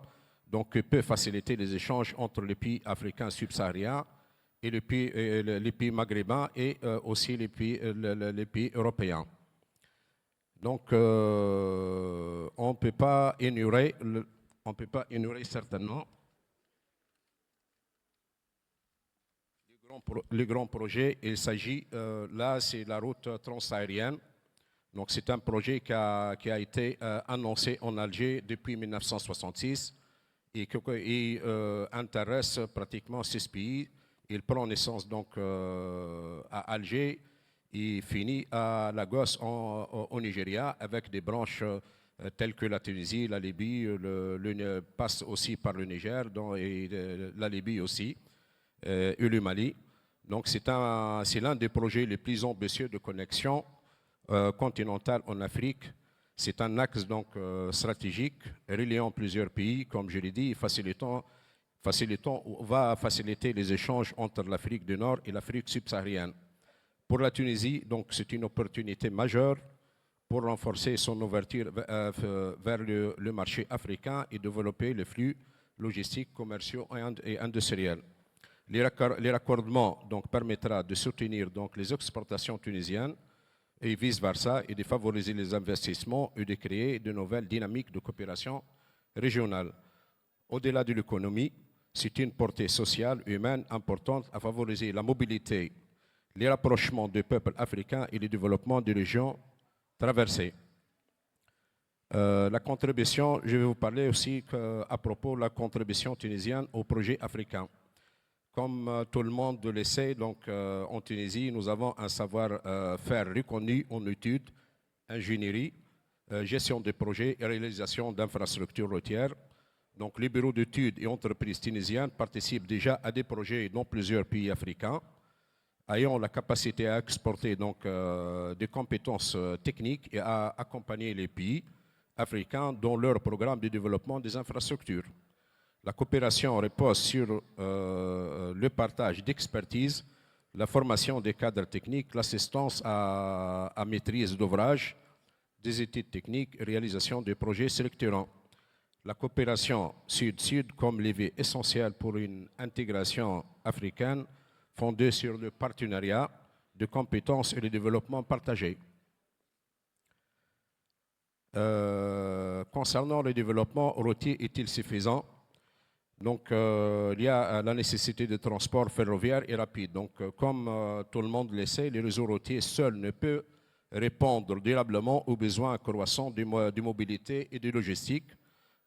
donc, qui peut faciliter les échanges entre les pays africains subsahariens et les pays maghrébins et aussi les pays européens. Donc, on ne peut pas ignorer certainement les grands projets. Il s'agit, là, c'est la route transsaharienne. Donc, c'est un projet qui a été annoncé en Alger depuis 1966 et qui intéresse pratiquement 6 pays. Il prend naissance donc à Alger et finit à Lagos au Nigeria avec des branches telles que la Tunisie, la Libye, passe aussi par le Niger et la Libye aussi et le Mali. Donc, c'est l'un des projets les plus ambitieux de connexion continentale en Afrique. C'est un axe donc stratégique reliant plusieurs pays, comme je l'ai dit, va faciliter les échanges entre l'Afrique du Nord et l'Afrique subsaharienne. Pour la Tunisie, donc c'est une opportunité majeure pour renforcer son ouverture vers le marché africain et développer les flux logistiques, commerciaux et industriels. Les raccordements donc permettra de soutenir donc les exportations tunisiennes et vice-versa, et de favoriser les investissements et de créer de nouvelles dynamiques de coopération régionale. Au-delà de l'économie, c'est une portée sociale, humaine importante à favoriser la mobilité, les rapprochements des peuples africains et le développement des régions traversées. La contribution, je vais vous parler aussi à propos de la contribution tunisienne au projet africain. Comme tout le monde le sait, donc, en Tunisie, nous avons un savoir-faire reconnu en études, ingénierie, gestion de projets et réalisation d'infrastructures routières. Donc, les bureaux d'études et entreprises tunisiennes participent déjà à des projets dans plusieurs pays africains, ayant la capacité à exporter donc, des compétences techniques et à accompagner les pays africains dans leur programme de développement des infrastructures. La coopération repose sur le partage d'expertise, la formation des cadres techniques, l'assistance à maîtrise d'ouvrage, des études techniques et réalisation des projets structurants. La coopération sud-sud comme levier essentiel pour une intégration africaine fondée sur le partenariat de compétences et le développement partagé. Concernant le développement routier, est-il suffisant? Donc, il y a la nécessité de transport ferroviaire et rapide. Donc, comme tout le monde le sait, les réseaux routiers seuls ne peuvent répondre durablement aux besoins croissants de mobilité et de logistique.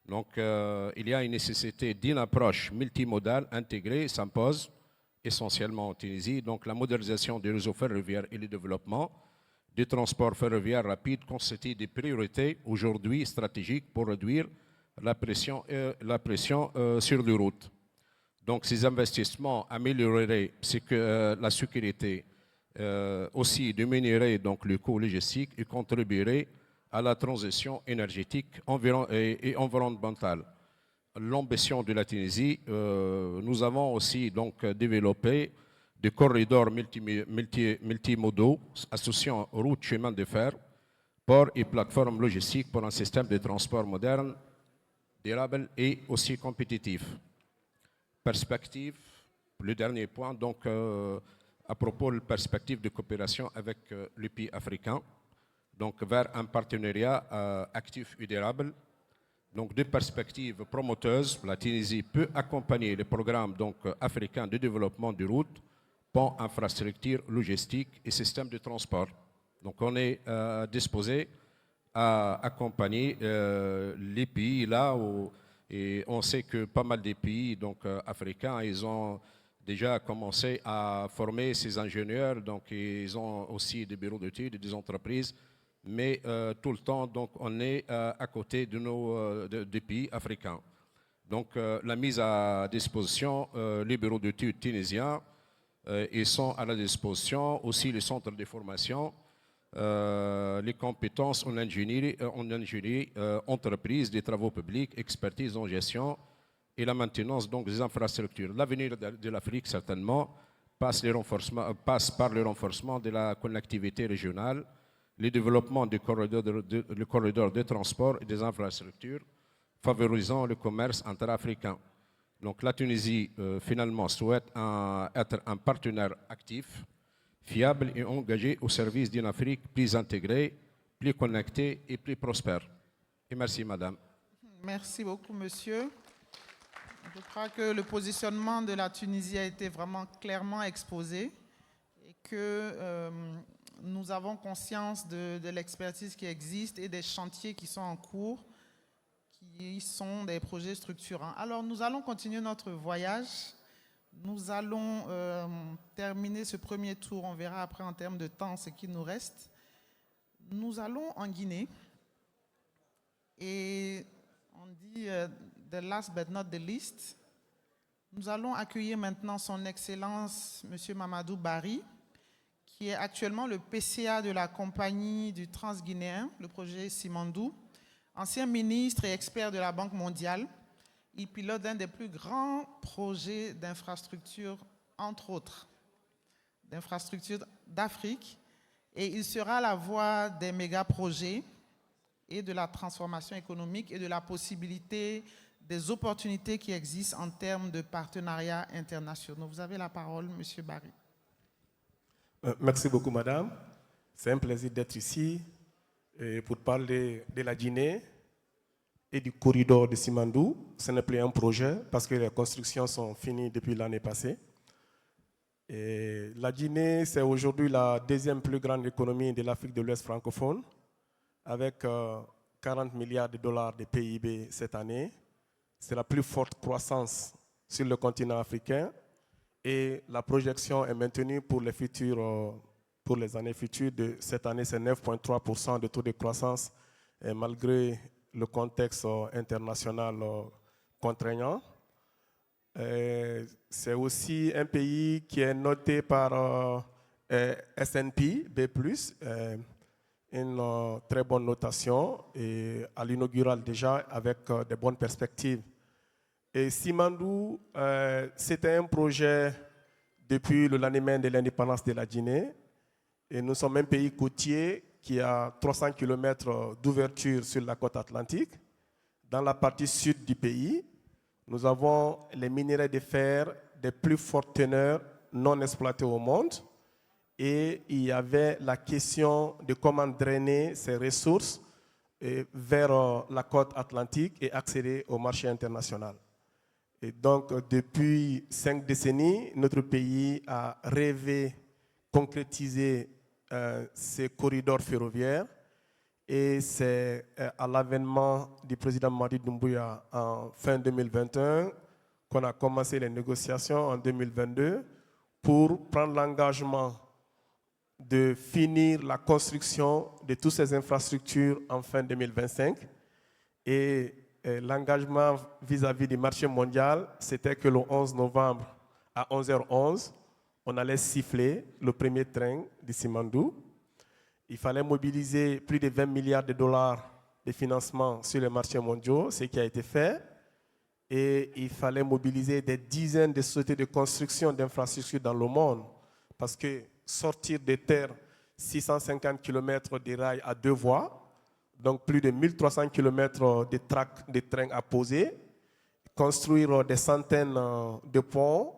Donc, il y a une nécessité d'une approche multimodale intégrée s'impose essentiellement en Tunisie. Donc, la modernisation des réseaux ferroviaires et le développement du transport ferroviaire rapide constituent des priorités aujourd'hui stratégiques pour réduire la pression sur les routes. Donc, ces investissements amélioreraient la sécurité, aussi diminueraient donc le coût logistique et contribueraient à la transition énergétique et environnementale. L'ambition de la Tunisie, nous avons aussi donc développé des corridors multimodaux associant routes, chemins de fer, ports et plateformes logistiques pour un système de transport moderne, durable et aussi compétitif. Perspective, le dernier point, donc à propos de perspective de coopération avec les pays africains, donc vers un partenariat actif et durable. Donc, deux perspectives promoteuses. La Tunisie peut accompagner les programmes donc, africains de développement de routes, ponts, infrastructures, logistiques et systèmes de transport. Donc, on est disposé à accompagner les pays là où et on sait que pas mal des pays donc, africains, ils ont déjà commencé à former ces ingénieurs. Donc, ils ont aussi des bureaux d'études et des entreprises. Mais tout le temps, donc, on est à côté de des pays africains. Donc, la mise à disposition, les bureaux d'études tunisiens, ils sont à la disposition, aussi les centres de formation, les compétences en ingénierie, entreprise, des travaux publics, expertise en gestion et la maintenance donc, des infrastructures. L'avenir de l'Afrique, certainement, passe par le renforcement de la connectivité régionale, le développement du corridor de transport et des infrastructures, favorisant le commerce interafricain. Donc la Tunisie, finalement, souhaite être un partenaire actif, fiable et engagé au service d'une Afrique plus intégrée, plus connectée et plus prospère. Et merci, madame. Merci beaucoup, monsieur. Je crois que le positionnement de la Tunisie a été vraiment clairement exposé et que nous avons conscience de l'expertise qui existe et des chantiers qui sont en cours, qui sont des projets structurants. Alors, nous allons continuer notre voyage. Nous allons terminer ce premier tour. On verra après en termes de temps ce qui nous reste. Nous allons en Guinée. Et on dit the last but not the least. Nous allons accueillir maintenant son Excellence, M. Mamadou Barry, qui est actuellement le PCA de la compagnie du Transguinéen, le projet Simandou, ancien ministre et expert de la Banque mondiale. Il pilote un des plus grands projets d'infrastructure, entre autres, d'infrastructure d'Afrique, et il sera la voix des méga-projets et de la transformation économique et de la possibilité des opportunités qui existent en termes de partenariats internationaux. Vous avez la parole, M. Barry. Merci beaucoup, madame. C'est un plaisir d'être ici pour parler de la Guinée et du corridor de Simandou. Ce n'est plus un projet parce que les constructions sont finies depuis l'année passée. Et la Guinée, c'est aujourd'hui la deuxième plus grande économie de l'Afrique de l'Ouest francophone, avec 40 milliards de dollars de PIB cette année. C'est la plus forte croissance sur le continent africain et la projection est maintenue pour les années futures. Cette année, c'est 9,3% de taux de croissance malgré le contexte international contraignant. C'est aussi un pays qui est noté par S&P B+, une très bonne notation et à l'inaugural déjà avec de bonnes perspectives. Et Simandou, c'était un projet depuis le lendemain de l'indépendance de la Guinée. Et nous sommes un pays côtier qui a 300 km d'ouverture sur la côte atlantique. Dans la partie sud du pays, nous avons les minerais de fer des plus fortes teneurs non exploités au monde. Et il y avait la question de comment drainer ces ressources vers la côte atlantique et accéder au marché international. Et donc, depuis 5 décennies, notre pays a rêvé, concrétisé ces corridors ferroviaires. Et c'est à l'avènement du président Mamadi Doumbouya en fin 2021 qu'on a commencé les négociations en 2022 pour prendre l'engagement de finir la construction de toutes ces infrastructures en fin 2025. Et l'engagement vis-à-vis du marché mondial, c'était que le 11 novembre à 11h11, on allait siffler le premier train de Simandou. Il fallait mobiliser plus de 20 milliards de dollars de financement sur les marchés mondiaux, ce qui a été fait. Et il fallait mobiliser des dizaines de sociétés de construction d'infrastructures dans le monde. Parce que sortir de terre 650 km de rails à 2 voies, donc plus de 1300 km de tracks de trains à poser, construire des centaines de ponts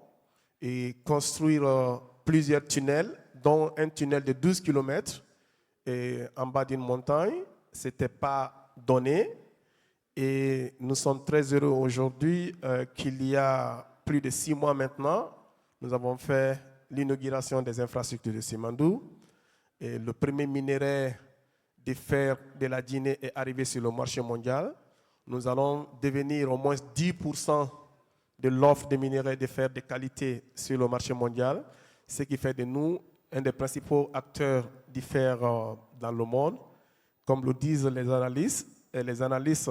et construire plusieurs tunnels, dont un tunnel de 12 km en bas d'une montagne, ce n'était pas donné. Et nous sommes très heureux aujourd'hui qu'il y a plus de 6 mois maintenant, nous avons fait l'inauguration des infrastructures de Simandou. Et le premier minerai de fer de la Guinée est arrivé sur le marché mondial. Nous allons devenir au moins 10% de l'offre de minerais de fer de qualité sur le marché mondial, ce qui fait de nous un des principaux acteurs du fer dans le monde. Comme le disent les analystes,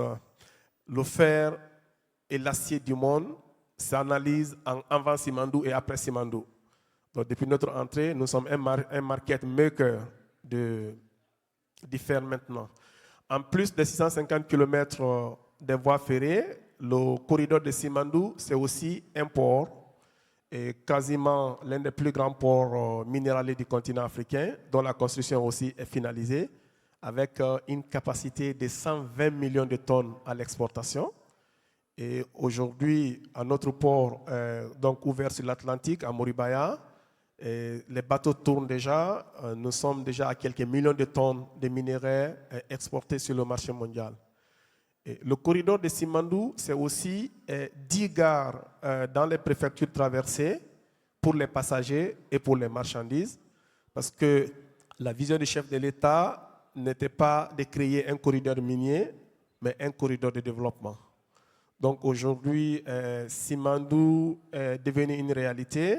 le fer et l'acier du monde s'analysent avant Simandou et après Simandou. Donc, depuis notre entrée, nous sommes un market maker du fer maintenant. En plus des 650 km de voies ferrées, le corridor de Simandou, c'est aussi un port, et quasiment l'un des plus grands ports minéraliers du continent africain, dont la construction aussi est finalisée, avec une capacité de 120 millions de tonnes à l'exportation. Et aujourd'hui, à notre port, donc ouvert sur l'Atlantique, à Moribaya, les bateaux tournent déjà. Nous sommes déjà à quelques millions de tonnes de minerais exportés sur le marché mondial. Et le corridor de Simandou, c'est aussi 10 gares dans les préfectures traversées pour les passagers et pour les marchandises, parce que la vision du chef de l'État n'était pas de créer un corridor minier, mais un corridor de développement. Donc aujourd'hui, Simandou est devenu une réalité,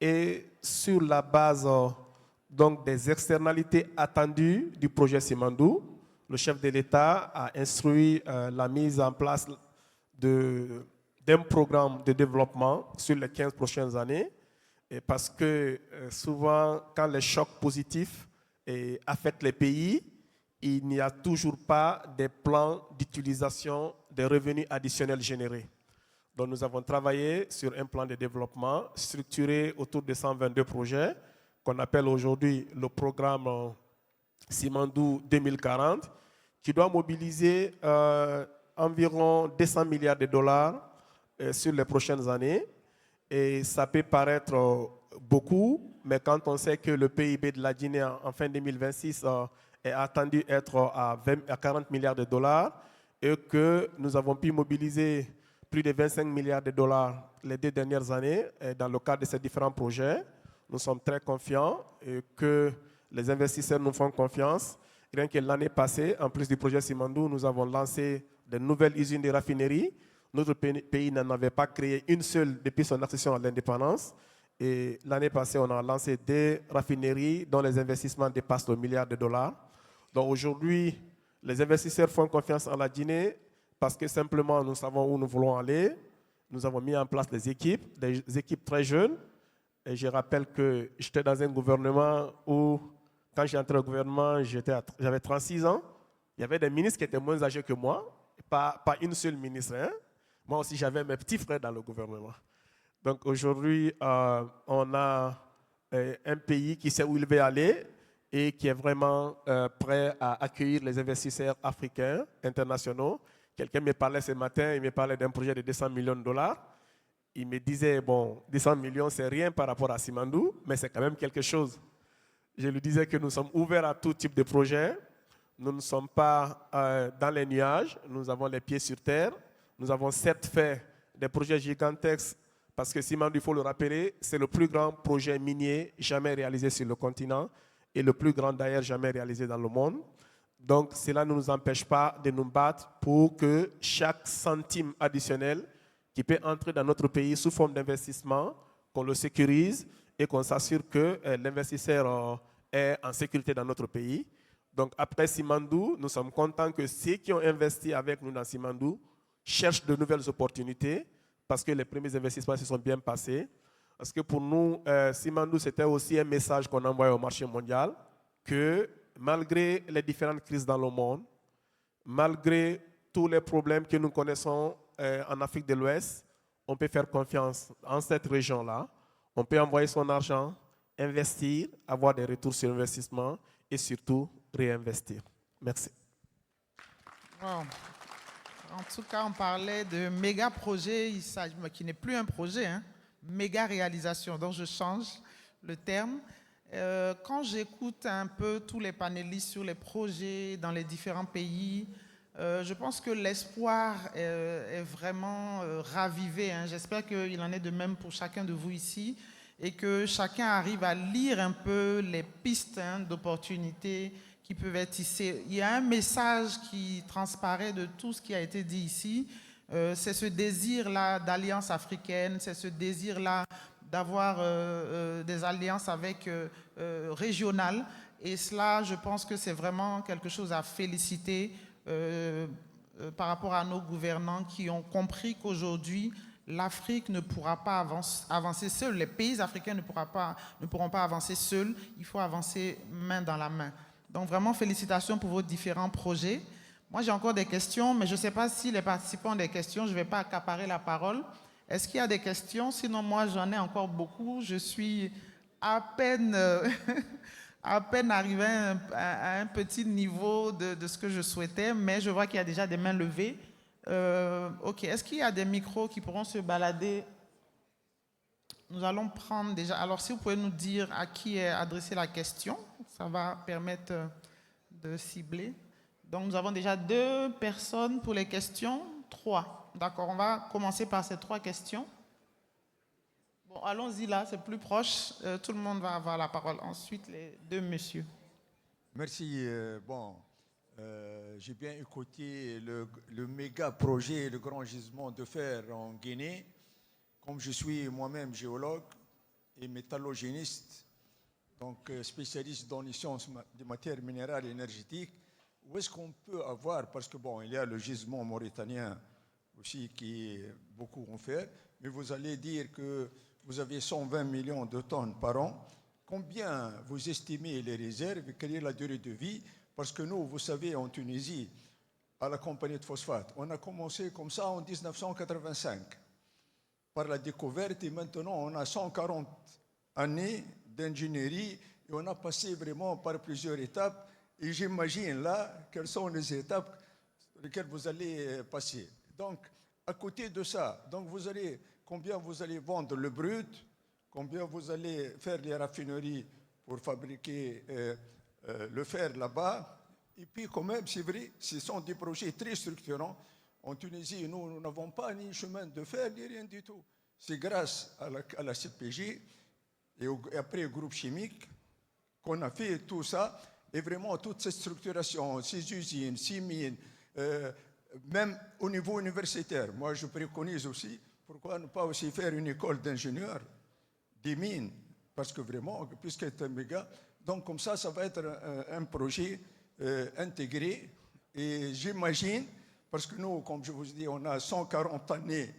et sur la base donc, des externalités attendues du projet Simandou, le chef de l'État a instruit la mise en place d'un programme de développement sur les 15 prochaines années, et parce que souvent, quand les chocs positifs affectent les pays, il n'y a toujours pas de plans d'utilisation des revenus additionnels générés. Donc nous avons travaillé sur un plan de développement structuré autour de 122 projets qu'on appelle aujourd'hui le programme Simandou 2040, qui doit mobiliser environ 200 milliards de dollars sur les prochaines années. Et ça peut paraître beaucoup, mais quand on sait que le PIB de la Guinée en fin 2026 est attendu être à 40 milliards de dollars et que nous avons pu mobiliser plus de 25 milliards de dollars les 2 dernières années dans le cadre de ces différents projets, nous sommes très confiants et que les investisseurs nous font confiance. Rien que l'année passée, en plus du projet Simandou, nous avons lancé de nouvelles usines de raffinerie. Notre pays n'en avait pas créé une seule depuis son accession à l'indépendance. Et l'année passée, on a lancé des raffineries dont les investissements dépassent le milliard de dollars. Donc aujourd'hui, les investisseurs font confiance en la Guinée parce que simplement nous savons où nous voulons aller. Nous avons mis en place des équipes très jeunes. Et je rappelle que j'étais dans un gouvernement où, quand j'ai entré au gouvernement, j'avais 36 ans. Il y avait des ministres qui étaient moins âgés que moi, pas une seule ministre. Hein. Moi aussi, j'avais mes petits frères dans le gouvernement. Donc aujourd'hui, on a un pays qui sait où il veut aller et qui est vraiment prêt à accueillir les investisseurs africains, internationaux. Quelqu'un me parlait ce matin, il me parlait d'un projet de 200 millions de dollars. Il me disait, bon, 200 millions, c'est rien par rapport à Simandou, mais c'est quand même quelque chose. Je lui disais que nous sommes ouverts à tout type de projet. Nous ne sommes pas dans les nuages, nous avons les pieds sur terre. Nous avons certes fait des projets gigantesques, parce que Simandou, il faut le rappeler, c'est le plus grand projet minier jamais réalisé sur le continent et le plus grand d'ailleurs jamais réalisé dans le monde. Donc cela ne nous empêche pas de nous battre pour que chaque centime additionnel qui peut entrer dans notre pays sous forme d'investissement, qu'on le sécurise et qu'on s'assure que l'investisseur est en sécurité dans notre pays. Donc après Simandou, nous sommes contents que ceux qui ont investi avec nous dans Simandou cherchent de nouvelles opportunités parce que les premiers investissements se sont bien passés. Parce que pour nous, Simandou, c'était aussi un message qu'on envoyait au marché mondial que malgré les différentes crises dans le monde, malgré tous les problèmes que nous connaissons en Afrique de l'Ouest, on peut faire confiance en cette région-là. On peut envoyer son argent, investir, avoir des retours sur investissement et surtout réinvestir. Merci. Wow. En tout cas, on parlait de méga projet, qui n'est plus un projet, hein, méga réalisation. Donc je change le terme. Quand j'écoute un peu tous les panélistes sur les projets dans les différents pays, je pense que l'espoir est vraiment ravivé. Hein. J'espère qu'il en est de même pour chacun de vous ici et que chacun arrive à lire un peu les pistes d'opportunités qui peuvent être tissées. Il y a un message qui transparaît de tout ce qui a été dit ici. C'est ce désir-là d'alliance africaine, c'est ce désir-là d'avoir des alliances avec régionales. Et cela, je pense que c'est vraiment quelque chose à féliciter par rapport à nos gouvernants qui ont compris qu'aujourd'hui, l'Afrique ne pourra pas avancer seule. Les pays africains ne pourront pas avancer seuls. Il faut avancer main dans la main. Donc vraiment, félicitations pour vos différents projets. Moi, j'ai encore des questions, mais je ne sais pas si les participants ont des questions. Je ne vais pas accaparer la parole. Est-ce qu'il y a des questions? Sinon, moi, j'en ai encore beaucoup. Je suis à peine arrivé à un petit niveau de ce que je souhaitais, mais je vois qu'il y a déjà des mains levées. Ok, est-ce qu'il y a des micros qui pourront se balader? Nous allons prendre déjà... Alors, si vous pouvez nous dire à qui est adressée la question, ça va permettre de cibler. Donc, nous avons déjà 2 personnes pour les questions, 3. D'accord, on va commencer par ces 3 questions. Bon, allons-y là, c'est plus proche. Tout le monde va avoir la parole. Ensuite, les 2 messieurs. Merci. J'ai bien écouté le méga projet, le grand gisement de fer en Guinée. Comme je suis moi-même géologue et métallogéniste, donc spécialiste dans les sciences des matières minérales et énergétiques, où est-ce qu'on peut avoir, parce que bon, il y a le gisement mauritanien aussi qui beaucoup ont fait, mais vous allez dire que vous avez 120 millions de tonnes par an. Combien vous estimez les réserves et quelle est la durée de vie? Parce que nous, vous savez, en Tunisie, à la compagnie de phosphate, on a commencé comme ça en 1985 par la découverte et maintenant on a 140 années d'ingénierie et on a passé vraiment par plusieurs étapes et j'imagine là quelles sont les étapes sur lesquelles vous allez passer. Donc, à côté de ça, donc combien vous allez vendre le brut, combien vous allez faire les raffineries pour fabriquer le fer là-bas. Et puis quand même, c'est vrai, ce sont des projets très structurants. En Tunisie, nous n'avons pas ni chemin de fer, ni rien du tout. C'est grâce à la CPG et après au groupe chimique qu'on a fait tout ça. Et vraiment, toute cette structuration, ces usines, ces mines, même au niveau universitaire. Moi, je préconise aussi, pourquoi ne pas aussi faire une école d'ingénieurs des mines? Parce que vraiment, puisque c'est un méga, donc comme ça va être un projet intégré. Et j'imagine, parce que nous, comme je vous dis, on a 140 années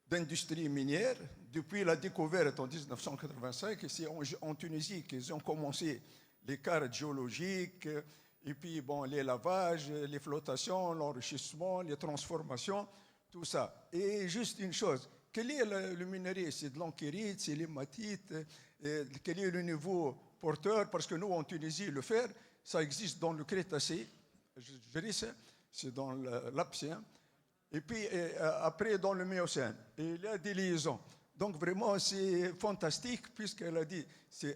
d'industrie minière, depuis la découverte en 1985, et c'est en Tunisie qu'ils ont commencé les cartes géologiques, et puis bon, les lavages, les flottations, l'enrichissement, les transformations, tout ça. Et juste une chose, quel est le minerai? C'est de l'enchérite, c'est l'hématite, quel est le niveau porteur? Parce que nous, en Tunisie, le fer, ça existe dans le Crétacé, je dis ça, c'est dans l'Aptien, et puis après dans le Miocène. Et il y a des liaisons. Donc vraiment, c'est fantastique, puisqu'elle a dit,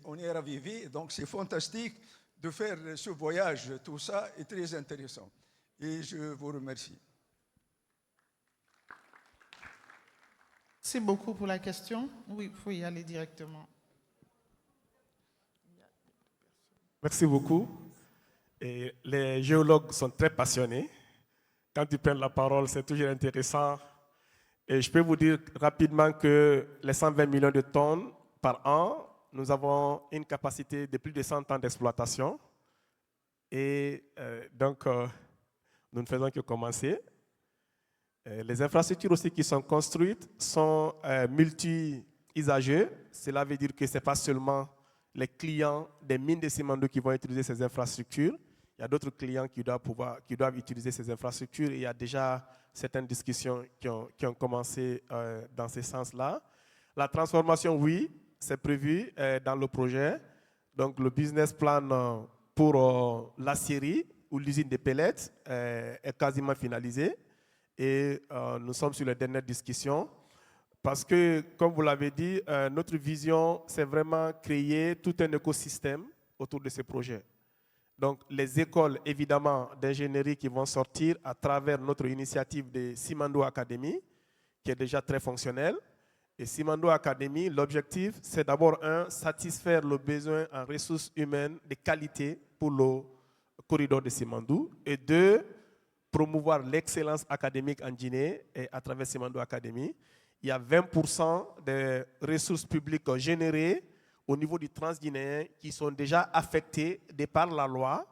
on est ravivé, donc c'est fantastique de faire ce voyage, tout ça est très intéressant. Et je vous remercie. Merci beaucoup pour la question. Oui, il faut y aller directement. Merci beaucoup. Et les géologues sont très passionnés. Quand ils prennent la parole, c'est toujours intéressant. Et je peux vous dire rapidement que les 120 millions de tonnes par an, nous avons une capacité de plus de 100 ans d'exploitation. Et donc, nous ne faisons que commencer. Les infrastructures aussi qui sont construites sont multi-usagers. Cela veut dire que ce n'est pas seulement les clients des mines de Simandou qui vont utiliser ces infrastructures. Il y a d'autres clients qui doivent utiliser ces infrastructures. Et il y a déjà certaines discussions qui ont commencé dans ce sens-là. La transformation, oui, c'est prévu dans le projet. Donc, le business plan pour l'acierie ou l'usine de pellets est quasiment finalisé. Et nous sommes sur les dernières discussions. Parce que, comme vous l'avez dit, notre vision, c'est vraiment créer tout un écosystème autour de ces projets. Donc, les écoles, évidemment, d'ingénierie qui vont sortir à travers notre initiative de Simandou Academy, qui est déjà très fonctionnelle. Et Simandou Academy, l'objectif, c'est d'abord, satisfaire le besoin en ressources humaines de qualité pour le corridor de Simandou. Et 2, promouvoir l'excellence académique en Guinée et à travers Simandou Academy. Il y a 20% des ressources publiques générées au niveau du transguinéen qui sont déjà affectées de par la loi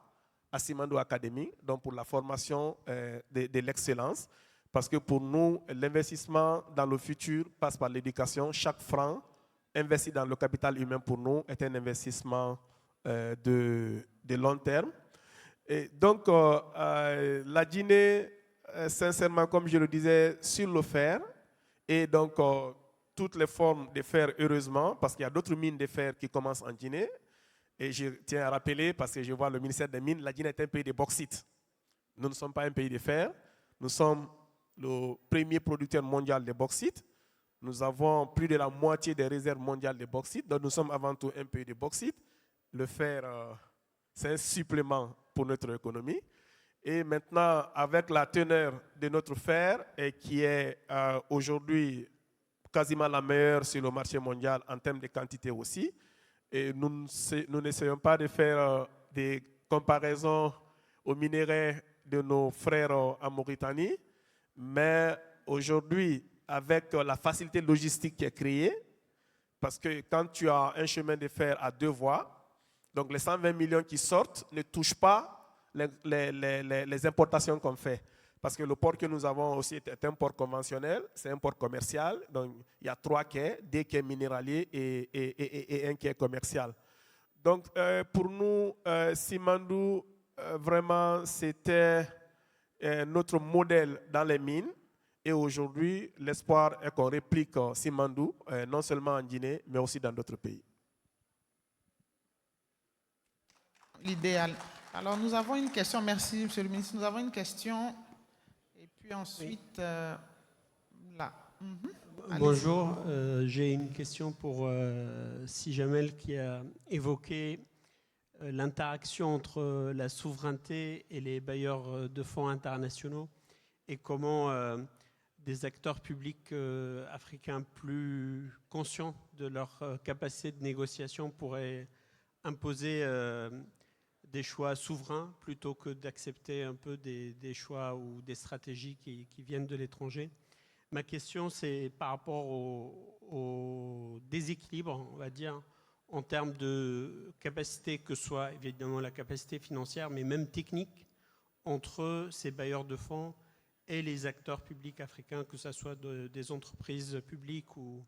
à Simandou Academy, donc pour la formation de l'excellence. Parce que pour nous, l'investissement dans le futur passe par l'éducation. Chaque franc investi dans le capital humain pour nous est un investissement de long terme. Et donc, la Guinée, sincèrement, comme je le disais, sur le fer, et donc toutes les formes de fer, heureusement, parce qu'il y a d'autres mines de fer qui commencent en Guinée. Et je tiens à rappeler, parce que je vois le ministère des Mines, la Guinée est un pays de bauxite. Nous ne sommes pas un pays de fer. Nous sommes le premier producteur mondial de bauxite. Nous avons plus de la moitié des réserves mondiales de bauxite. Donc nous sommes avant tout un pays de bauxite. Le fer, c'est un supplément pour notre économie. Et maintenant, avec la teneur de notre fer, et qui est aujourd'hui quasiment la meilleure sur le marché mondial en termes de quantité aussi, et nous n'essayons pas de faire des comparaisons aux minerais de nos frères en Mauritanie, mais aujourd'hui, avec la facilité logistique qui est créée, parce que quand tu as un chemin de fer à 2 voies, donc les 120 millions qui sortent ne touchent pas les importations qu'on fait. Parce que le port que nous avons aussi est un port conventionnel, c'est un port commercial. Donc il y a 3 quais, 2 quais minéraliers et un quai commercial. Donc pour nous, Simandou, vraiment, c'était notre modèle dans les mines. Et aujourd'hui, l'espoir est qu'on réplique Simandou, non seulement en Guinée, mais aussi dans d'autres pays. L'idéal. Alors, nous avons une question. Merci, Monsieur le ministre. Nous avons une question. Et puis ensuite, là. Bonjour. J'ai une question pour Sijamel qui a évoqué l'interaction entre la souveraineté et les bailleurs de fonds internationaux et comment des acteurs publics africains plus conscients de leur capacité de négociation pourraient imposer des choix souverains plutôt que d'accepter un peu des choix ou des stratégies qui viennent de l'étranger. Ma question, c'est par rapport au déséquilibre, on va dire, en termes de capacité, que ce soit évidemment la capacité financière, mais même technique, entre ces bailleurs de fonds et les acteurs publics africains, que ce soit des entreprises publiques ou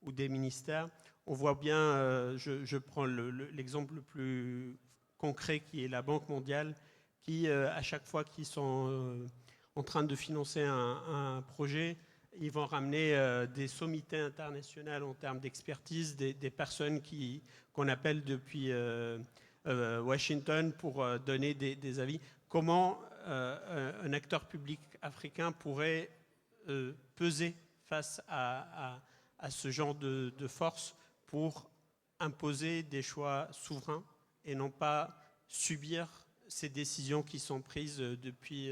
des ministères. On voit bien, je prends l'exemple le plus concret qui est la Banque mondiale, qui à chaque fois qu'ils sont en train de financer un projet, ils vont ramener des sommités internationales en termes d'expertise, des personnes qu'on appelle depuis Washington pour donner des avis. Comment un acteur public africain pourrait peser face à ce genre de force pour imposer des choix souverains et non pas subir ces décisions qui sont prises depuis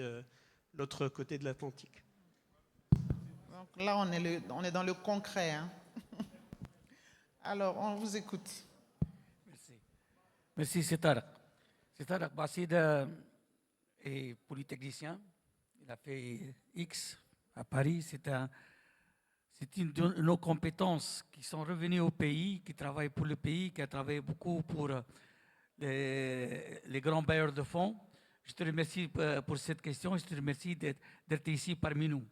l'autre côté de l'Atlantique. Donc là, on est dans le concret. Hein. Alors, on vous écoute. Merci. Merci, c'est Tarek. C'est Tarek Bassid est polytechnicien. Il a fait X à Paris. C'est une de nos compétences qui sont revenues au pays, qui travaille pour le pays, qui a travaillé beaucoup pour les grands bailleurs de fonds. Je te remercie pour cette question. Je te remercie d'être ici parmi nous.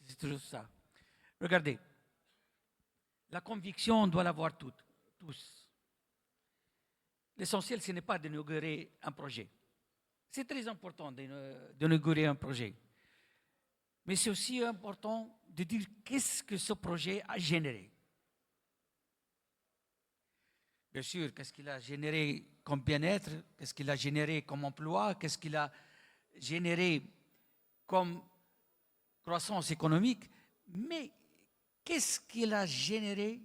C'est toujours ça. Regardez, la conviction, on doit l'avoir tous. L'essentiel, ce n'est pas d'inaugurer un projet. C'est très important d'inaugurer un projet. Mais c'est aussi important de dire qu'est-ce que ce projet a généré. Bien sûr, qu'est-ce qu'il a généré comme bien-être, qu'est-ce qu'il a généré comme emploi, qu'est-ce qu'il a généré comme croissance économique, mais qu'est-ce qu'il a généré,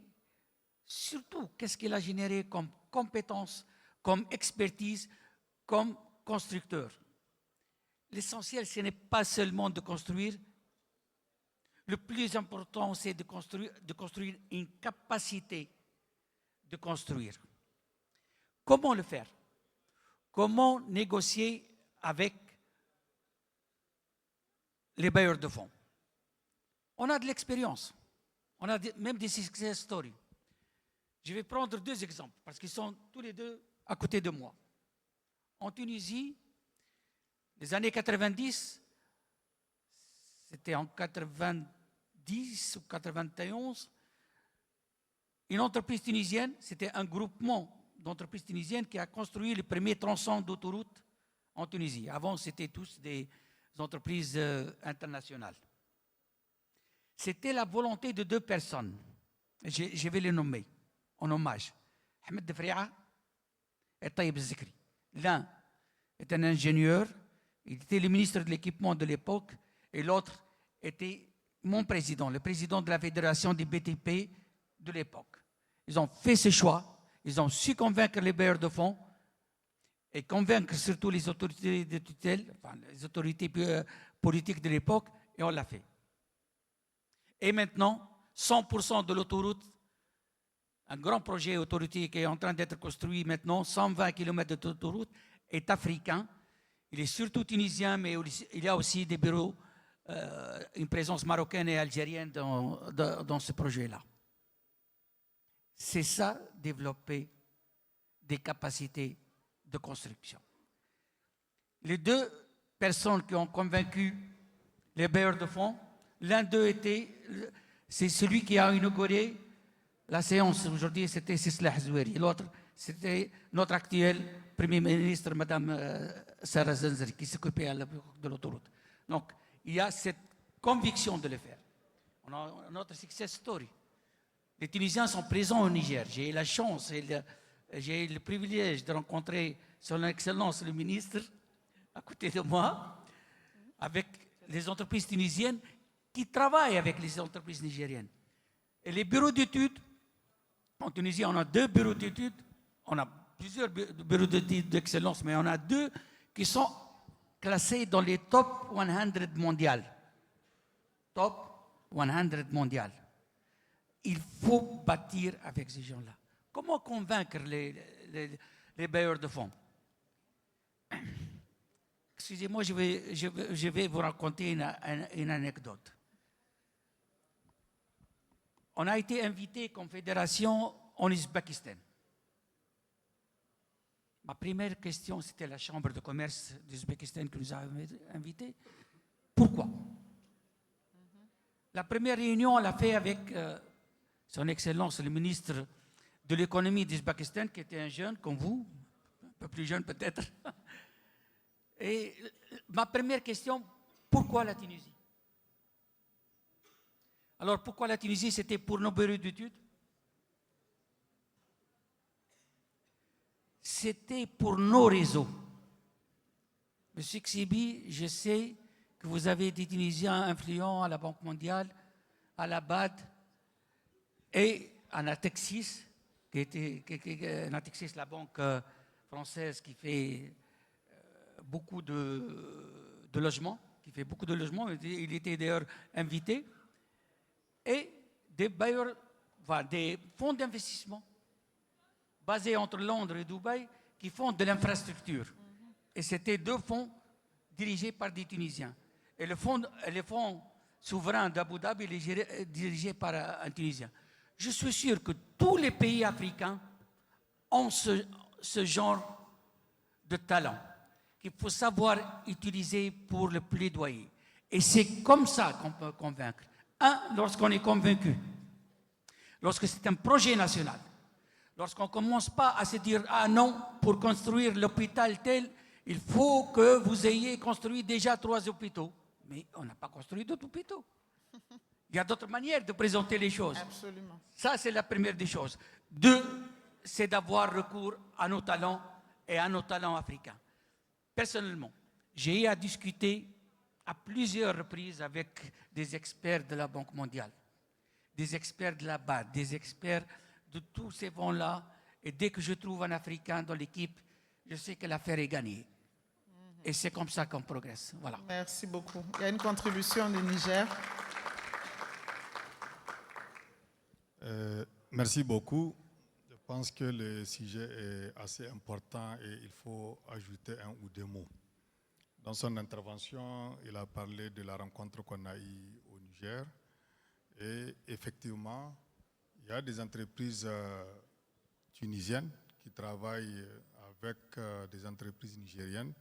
surtout qu'est-ce qu'il a généré comme compétence, comme expertise, comme constructeur. L'essentiel, ce n'est pas seulement de construire. Le plus important, c'est de construire une capacité de construire. Comment le faire? Comment négocier avec les bailleurs de fonds. On a de l'expérience. On a même des success stories. Je vais prendre 2 exemples parce qu'ils sont tous les deux à côté de moi. En Tunisie, les années 90, c'était en 90 ou 91, une entreprise tunisienne, c'était un groupement d'entreprises tunisiennes qui a construit le premier tronçon d'autoroute en Tunisie. Avant, c'était tous des entreprises internationales. C'était la volonté de 2 personnes. Je vais les nommer en hommage. Ahmed Defria et Taïb Zikri. L'un est un ingénieur, il était le ministre de l'équipement de l'époque, et l'autre était mon président, le président de la fédération des BTP de l'époque. Ils ont fait ce choix, ils ont su convaincre les bailleurs de fonds et convaincre surtout les autorités de tutelle, enfin, les autorités politiques de l'époque, et on l'a fait. Et maintenant, 100% de l'autoroute, un grand projet autoroutier qui est en train d'être construit maintenant, 120 km d'autoroute, est africain. Il est surtout tunisien, mais il y a aussi des bureaux, une présence marocaine et algérienne dans ce projet-là. C'est ça, développer des capacités de construction. Les 2 personnes qui ont convaincu les bailleurs de fonds, l'un d'eux c'est celui qui a inauguré la séance aujourd'hui, c'était Sislah Zoueri. L'autre, c'était notre actuel Premier ministre, Mme Sarah Zanzari, qui s'occupait à l'époque de l'autoroute. Donc, il y a cette conviction de le faire. On a notre success story. Les Tunisiens sont présents au Niger. J'ai eu la chance et j'ai eu le privilège de rencontrer Son Excellence le ministre à côté de moi, avec les entreprises tunisiennes qui travaillent avec les entreprises nigériennes. Et les bureaux d'études, en Tunisie, on a 2 bureaux d'études, on a plusieurs bureaux d'études d'excellence, mais on a 2 qui sont classés dans les top 100 mondiales. Top 100 mondiales. Il faut bâtir avec ces gens-là. Comment convaincre les bailleurs de fonds? Excusez-moi, je vais vous raconter une anecdote. On a été invité comme fédération en Ouzbékistan. Ma première question, c'était la Chambre de commerce d'Ouzbékistan qui nous a invités. Pourquoi? La première réunion, on l'a fait avec Son Excellence, le ministre de l'économie d'Ouzbékistan, qui était un jeune comme vous, un peu plus jeune peut-être. Et ma première question, pourquoi la Tunisie? Alors pourquoi la Tunisie? C'était pour nos bureaux d'études? C'était pour nos réseaux. Monsieur Ksibi, je sais que vous avez des Tunisiens influents à la Banque mondiale, à la BAD et à Natixis, Natixis, la banque française qui fait beaucoup de logements, il était d'ailleurs invité, et des bailleurs, enfin, des fonds d'investissement basés entre Londres et Dubaï qui font de l'infrastructure. Et c'était 2 fonds dirigés par des Tunisiens. Et le fonds souverain d'Abu Dhabi est dirigé par un Tunisien. Je suis sûr que tous les pays africains ont ce genre de talent qu'il faut savoir utiliser pour le plaidoyer. Et c'est comme ça qu'on peut convaincre. Lorsqu'on est convaincu, lorsque c'est un projet national, lorsqu'on ne commence pas à se dire « Ah non, pour construire l'hôpital tel, il faut que vous ayez construit déjà 3 hôpitaux. » Mais on n'a pas construit d'autres hôpitaux. Il y a d'autres manières de présenter les choses. Absolument. Ça, c'est la première des choses. 2, c'est d'avoir recours à nos talents et à nos talents africains. Personnellement, j'ai eu à discuter à plusieurs reprises avec des experts de la Banque mondiale, des experts de la BAD, des experts de tous ces fonds-là. Et dès que je trouve un Africain dans l'équipe, je sais que l'affaire est gagnée. Et c'est comme ça qu'on progresse. Voilà. Merci beaucoup. Il y a une contribution du Niger. Merci beaucoup. Je pense que le sujet est assez important et il faut ajouter 1 ou 2 mots. Dans son intervention, il a parlé de la rencontre qu'on a eue au Niger. Et effectivement, il y a des entreprises tunisiennes qui travaillent avec des entreprises nigériennes.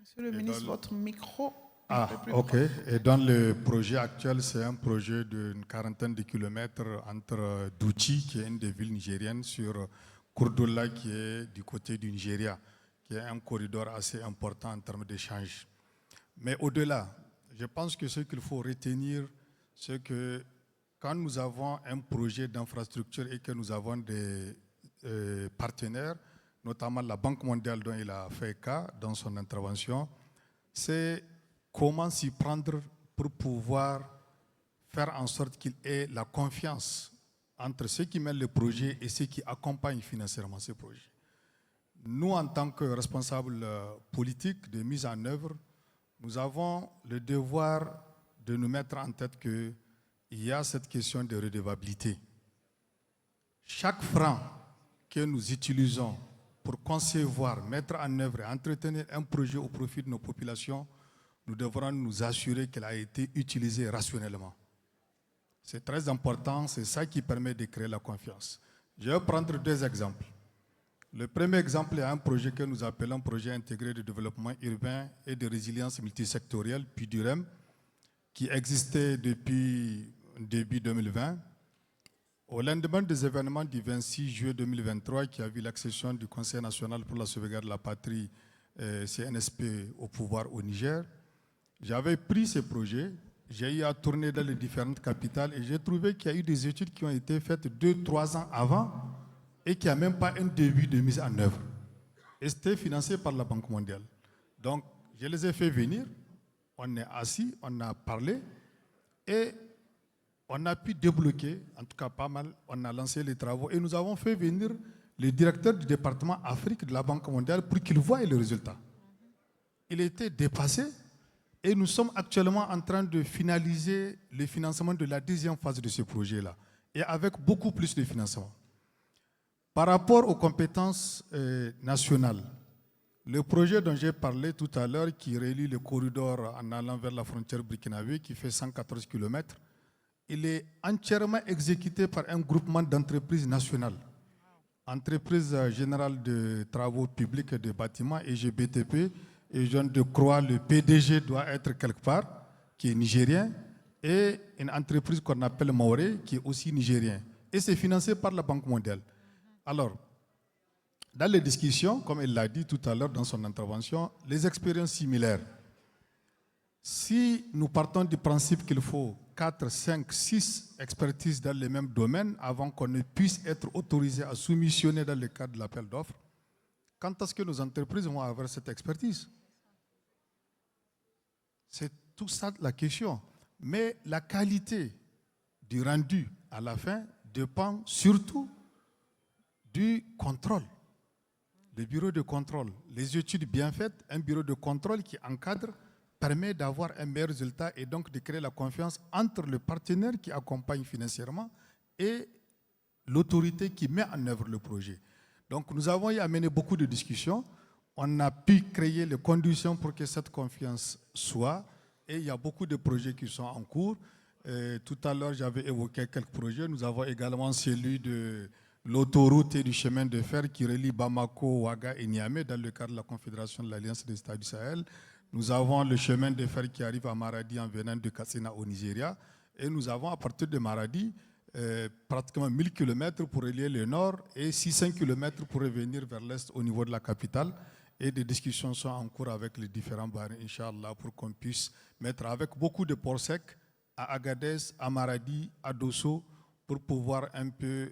Monsieur le ministre, votre micro. Ah, ok. Et dans le projet actuel, c'est un projet d'une quarantaine de kilomètres entre Douchi, qui est une des villes nigériennes, sur Kourdoula, qui est du côté du Nigeria, qui est un corridor assez important en termes d'échange. Mais au-delà, je pense que ce qu'il faut retenir, c'est que quand nous avons un projet d'infrastructure et que nous avons des partenaires, notamment la Banque mondiale dont il a fait cas dans son intervention, c'est comment s'y prendre pour pouvoir faire en sorte qu'il ait la confiance entre ceux qui mènent le projet et ceux qui accompagnent financièrement ce projet. Nous, en tant que responsables politiques de mise en œuvre, nous avons le devoir de nous mettre en tête qu'il y a cette question de redevabilité. Chaque franc que nous utilisons pour concevoir, mettre en œuvre et entretenir un projet au profit de nos populations, nous devrons nous assurer qu'il a été utilisé rationnellement. C'est très important, c'est ça qui permet de créer la confiance. Je vais prendre deux exemples. Le premier exemple est un projet que nous appelons projet intégré de développement urbain et de résilience multisectorielle, PIDUREM, qui existait depuis début 2020. Au lendemain des événements du 26 juillet 2023, qui a vu l'accession du Conseil national pour la sauvegarde de la patrie, CNSP, au pouvoir au Niger, j'avais pris ce projet, j'ai eu à tourner dans les différentes capitales et j'ai trouvé qu'il y a eu des études qui ont été faites 2-3 ans avant et qu'il n'y a même pas un début de mise en œuvre. Et c'était financé par la Banque mondiale. Donc, je les ai fait venir, on est assis, on a parlé et on a pu débloquer, en tout cas pas mal, on a lancé les travaux et nous avons fait venir le directeur du département Afrique de la Banque mondiale pour qu'il voie le résultat. Il était dépassé et nous sommes actuellement en train de finaliser le financement de la deuxième phase de ce projet-là et avec beaucoup plus de financement. Par rapport aux compétences nationales, le projet dont j'ai parlé tout à l'heure qui relie le corridor en allant vers la frontière burkinabé qui fait 114 km, il est entièrement exécuté par un groupement d'entreprises nationales. Entreprise générale de travaux publics et de bâtiments, EGBTP, et je de croire le PDG doit être quelque part, qui est nigérien, et une entreprise qu'on appelle Maoré, qui est aussi nigérien. Et c'est financé par la Banque mondiale. Alors, dans les discussions, comme il l'a dit tout à l'heure dans son intervention, les expériences similaires. Si nous partons du principe qu'il faut 4, 5, 6 expertises dans les mêmes domaines avant qu'on ne puisse être autorisé à soumissionner dans le cadre de l'appel d'offres, quand est-ce que nos entreprises vont avoir cette expertise? C'est tout ça la question. Mais la qualité du rendu à la fin dépend surtout du contrôle. Le bureau de contrôle, les études bien faites, un bureau de contrôle qui encadre permet d'avoir un meilleur résultat et donc de créer la confiance entre le partenaire qui accompagne financièrement et l'autorité qui met en œuvre le projet. Donc nous avons y amené beaucoup de discussions. On a pu créer les conditions pour que cette confiance soit et il y a beaucoup de projets qui sont en cours. Tout à l'heure, j'avais évoqué quelques projets. Nous avons également celui de l'autoroute et du chemin de fer qui relie Bamako, Ouaga et Niamey dans le cadre de la Confédération de l'Alliance des États du Sahel. Nous avons le chemin de fer qui arrive à Maradi en venant de Katsina au Nigeria. Et nous avons à partir de Maradi pratiquement 1000 km pour relier le nord et 600 km pour revenir vers l'est au niveau de la capitale. Et des discussions sont en cours avec les différents barres, Inch'Allah, pour qu'on puisse mettre avec beaucoup de ports secs à Agadez, à Maradi, à Dosso, pour pouvoir un peu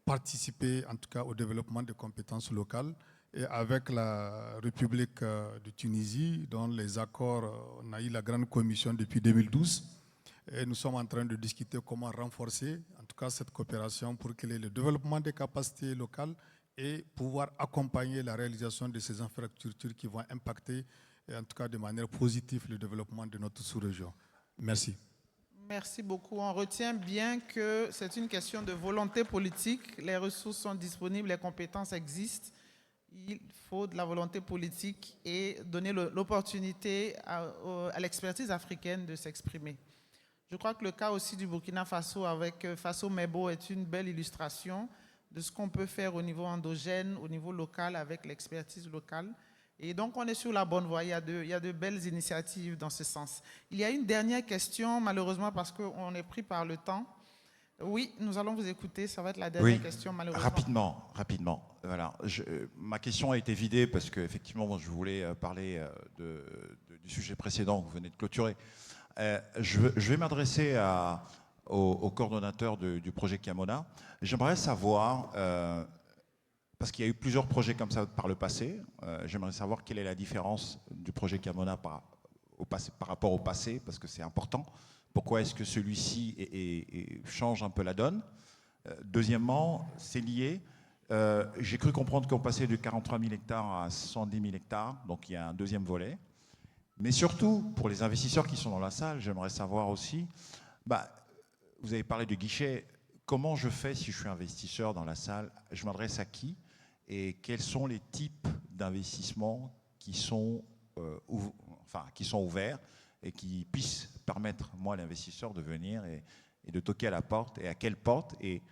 participer en tout cas au développement des compétences locales. Et avec la République de Tunisie, dont les accords, on a eu la grande commission depuis 2012. Et nous sommes en train de discuter comment renforcer en tout cas cette coopération pour qu'il y ait le développement des capacités locales et pouvoir accompagner la réalisation de ces infrastructures qui vont impacter en tout cas de manière positive le développement de notre sous-région. Merci. Merci beaucoup. On retient bien que c'est une question de volonté politique. Les ressources sont disponibles, les compétences existent. il faut de la volonté politique et donner l'opportunité à l'expertise africaine de s'exprimer. Je crois que le cas aussi du Burkina Faso avec Faso Mebo est une belle illustration de ce qu'on peut faire au niveau endogène, au niveau local, avec l'expertise locale. Et donc, on est sur la bonne voie. Il y a de belles initiatives dans ce sens. Il y a une dernière question, malheureusement, parce qu'on est pris par le temps. Oui, nous allons vous écouter. Ça va être la dernière question, malheureusement. Rapidement. Voilà. Ma question a été vidée parce qu'effectivement, je voulais parler du sujet précédent que vous venez de clôturer. Je vais m'adresser au coordonnateur du projet Kiamona. J'aimerais savoir, parce qu'il y a eu plusieurs projets comme ça par le passé, j'aimerais savoir quelle est la différence du projet Kiamona par rapport au passé, parce que c'est important. Pourquoi est-ce que celui-ci change un peu la donne? Deuxièmement, c'est lié. J'ai cru comprendre qu'on passait de 43 000 hectares à 110 000 hectares, donc il y a un deuxième volet. Mais surtout, pour les investisseurs qui sont dans la salle, j'aimerais savoir aussi, vous avez parlé de guichet, comment je fais si je suis investisseur dans la salle? Je m'adresse à qui? Et quels sont les types d'investissements qui sont ouverts et qui puissent permettre, moi, l'investisseur, de venir et de toquer à la porte, et à quelle porte, et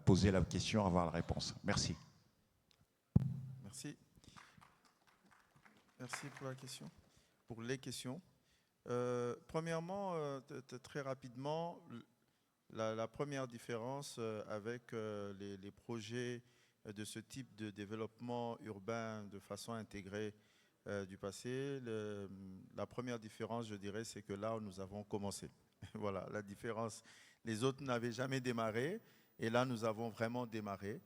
poser la question, avoir la réponse. Merci. Merci. Merci pour la question. Pour les questions. Premièrement, très rapidement, la première différence avec les projets de ce type de développement urbain de façon intégrée du passé, la première différence, je dirais, c'est que là, nous avons commencé. Voilà, la différence. Les autres n'avaient jamais démarré, et là, nous avons vraiment démarré.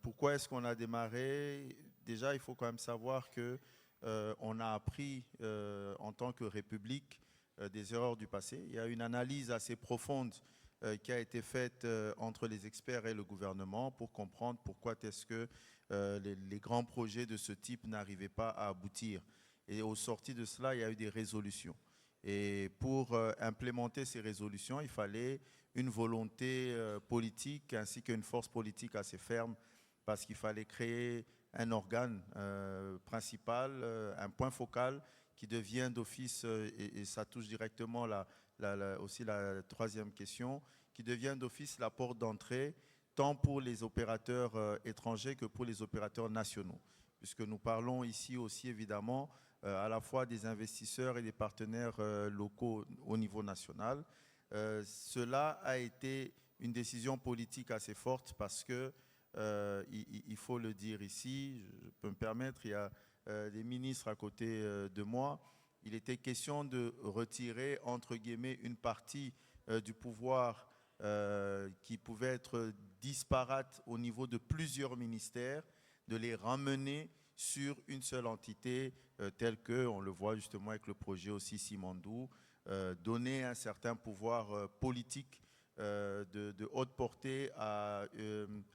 Pourquoi est-ce qu'on a démarré? Déjà, il faut quand même savoir que on a appris en tant que République des erreurs du passé. Il y a une analyse assez profonde qui a été faite entre les experts et le gouvernement pour comprendre pourquoi est-ce que les grands projets de ce type n'arrivaient pas à aboutir. Et au sorti de cela, il y a eu des résolutions. Et pour implémenter ces résolutions, il fallait une volonté politique ainsi qu'une force politique assez ferme, parce qu'il fallait créer un organe principal, un point focal qui devient d'office, et ça touche directement aussi la troisième question, qui devient d'office la porte d'entrée tant pour les opérateurs étrangers que pour les opérateurs nationaux, puisque nous parlons ici aussi évidemment à la fois des investisseurs et des partenaires locaux au niveau national. Cela a été une décision politique assez forte parce que il faut le dire ici, je peux me permettre, il y a des ministres à côté de moi. Il était question de retirer, entre guillemets, une partie du pouvoir qui pouvait être disparate au niveau de plusieurs ministères, de les ramener sur une seule entité, telle que, on le voit justement avec le projet aussi Simandou, donner un certain pouvoir politique de haute portée à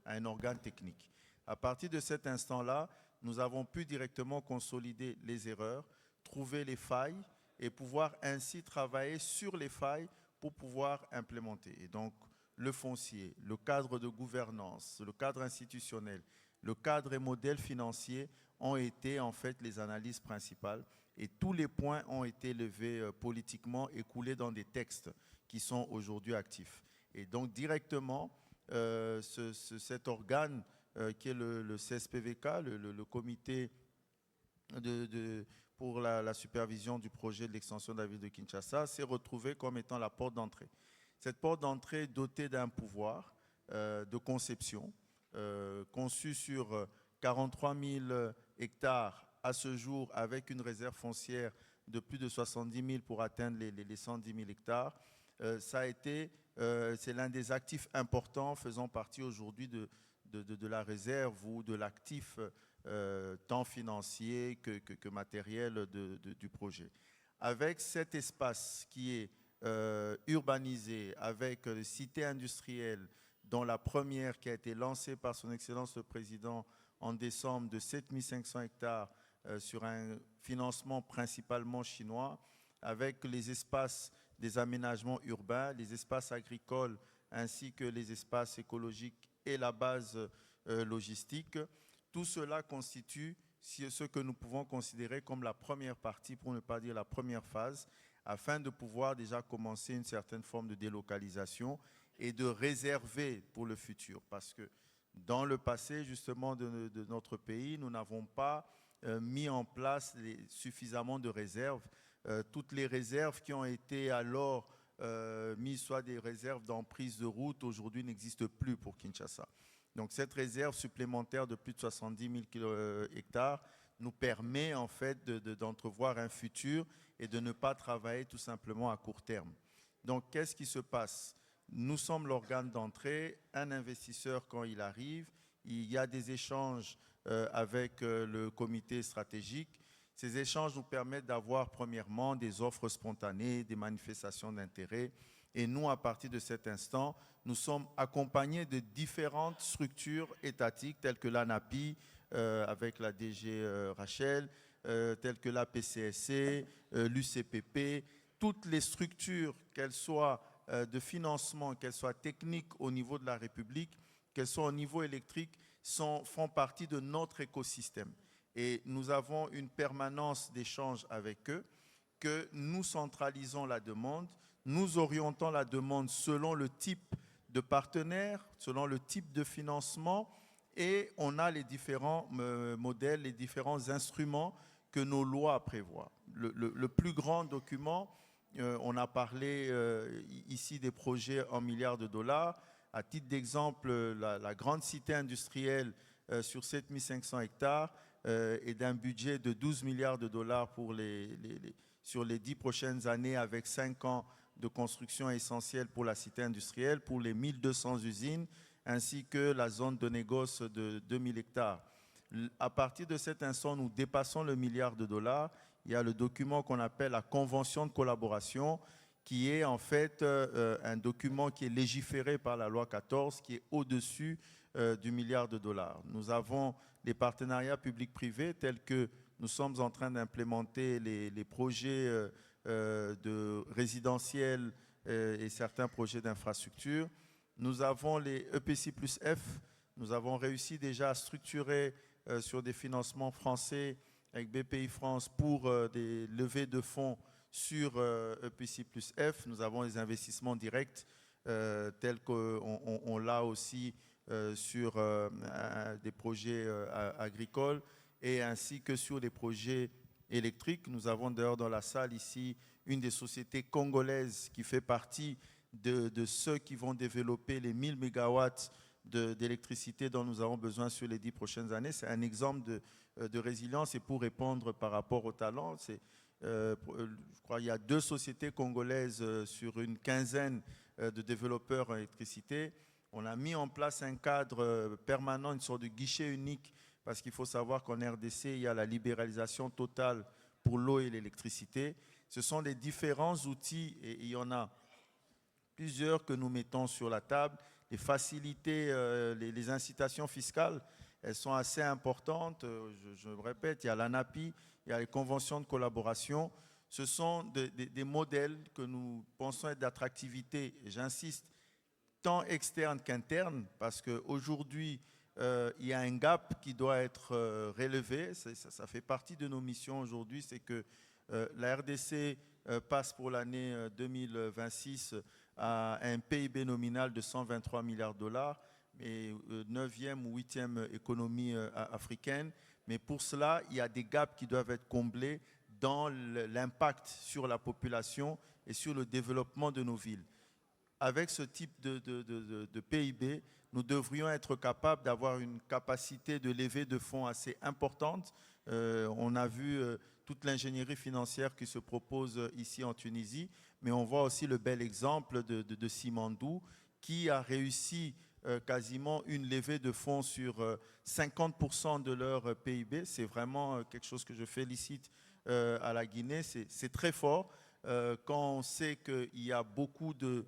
un organe technique. À partir de cet instant-là, nous avons pu directement consolider les erreurs, trouver les failles et pouvoir ainsi travailler sur les failles pour pouvoir implémenter. Et donc, le foncier, le cadre de gouvernance, le cadre institutionnel, le cadre et modèle financier ont été en fait les analyses principales, et tous les points ont été levés politiquement et coulés dans des textes qui sont aujourd'hui actifs. Et donc directement, cet organe qui est le CSPVK, le comité pour la supervision du projet de l'extension de la ville de Kinshasa, s'est retrouvé comme étant la porte d'entrée. Cette porte d'entrée dotée d'un pouvoir de conception, conçu sur 43 000 hectares à ce jour, avec une réserve foncière de plus de 70 000 pour atteindre les 110 000 hectares. C'est l'un des actifs importants faisant partie aujourd'hui de la réserve ou de l'actif tant financier que matériel du projet. Avec cet espace qui est urbanisé, avec les cités industrielles, dont la première qui a été lancée par son Excellence le Président en décembre de 7 500 hectares sur un financement principalement chinois, avec les espaces des aménagements urbains, les espaces agricoles ainsi que les espaces écologiques et la base logistique. Tout cela constitue ce que nous pouvons considérer comme la première partie, pour ne pas dire la première phase, afin de pouvoir déjà commencer une certaine forme de délocalisation et de réserver pour le futur. Parce que dans le passé, justement, de notre pays, nous n'avons pas mis en place suffisamment de réserves. Toutes les réserves qui ont été alors mises, soit des réserves d'emprise de route, aujourd'hui n'existent plus pour Kinshasa. Donc cette réserve supplémentaire de plus de 70 000 hectares nous permet en fait d'entrevoir un futur et de ne pas travailler tout simplement à court terme. Donc qu'est-ce qui se passe? Nous sommes l'organe d'entrée. Un investisseur, quand il arrive, il y a des échanges avec le comité stratégique. Ces échanges nous permettent d'avoir premièrement des offres spontanées, des manifestations d'intérêt. Et nous, à partir de cet instant, nous sommes accompagnés de différentes structures étatiques telles que l'ANAPI, avec la DG Rachel, telles que la PCSC, l'UCPP, toutes les structures, qu'elles soient de financement, qu'elles soient techniques au niveau de la République, qu'elles soient au niveau électrique, font partie de notre écosystème. Et nous avons une permanence d'échange avec eux, que nous centralisons la demande, nous orientons la demande selon le type de partenaire, selon le type de financement, et on a les différents modèles, les différents instruments que nos lois prévoient. Le plus grand document, on a parlé ici des projets en milliards de dollars. À titre d'exemple, la grande cité industrielle sur 7500 hectares est d'un budget de 12 milliards de dollars pour sur les 10 prochaines années, avec 5 ans de construction essentielle pour la cité industrielle, pour les 1200 usines, ainsi que la zone de négoce de 2000 hectares. À partir de cet instant, nous dépassons le milliard de dollars. Il y a le document qu'on appelle la convention de collaboration, qui est en fait un document qui est légiféré par la loi 14, qui est au-dessus du milliard de dollars. Nous avons des partenariats publics-privés tels que nous sommes en train d'implémenter les projets de résidentiels et certains projets d'infrastructure. Nous avons les EPC plus F. Nous avons réussi déjà à structurer sur des financements français avec BPI France pour des levées de fonds sur EPC plus F. Nous avons les investissements directs tels qu'on l'a aussi sur des projets agricoles et ainsi que sur des projets électriques. Nous avons d'ailleurs dans la salle ici une des sociétés congolaises qui fait partie de ceux qui vont développer les 1000 mégawatts d'électricité dont nous avons besoin sur les 10 prochaines années. C'est un exemple de résilience et pour répondre par rapport au talent, je crois qu'il y a 2 sociétés congolaises sur une quinzaine de développeurs en électricité. On a mis en place un cadre permanent, une sorte de guichet unique, parce qu'il faut savoir qu'en RDC, il y a la libéralisation totale pour l'eau et l'électricité. Ce sont les différents outils, et il y en a plusieurs que nous mettons sur la table. Les facilités, les incitations fiscales, elles sont assez importantes. Je me répète, il y a l'ANAPI, il y a les conventions de collaboration. Ce sont des modèles que nous pensons être d'attractivité, et j'insiste, tant externe qu'interne, parce qu'aujourd'hui, il y a un gap qui doit être relevé. Ça fait partie de nos missions aujourd'hui, c'est que la RDC passe pour l'année 2026 à un PIB nominal de 123 milliards de dollars, mais 9e ou 8e économie africaine. Mais pour cela, il y a des gaps qui doivent être comblés dans l'impact sur la population et sur le développement de nos villes. Avec ce type de PIB, nous devrions être capables d'avoir une capacité de levée de fonds assez importante. On a vu toute l'ingénierie financière qui se propose ici en Tunisie, mais on voit aussi le bel exemple de Simandou qui a réussi quasiment une levée de fonds sur 50% de leur PIB. C'est vraiment quelque chose que je félicite à la Guinée. C'est très fort quand on sait qu'il y a beaucoup de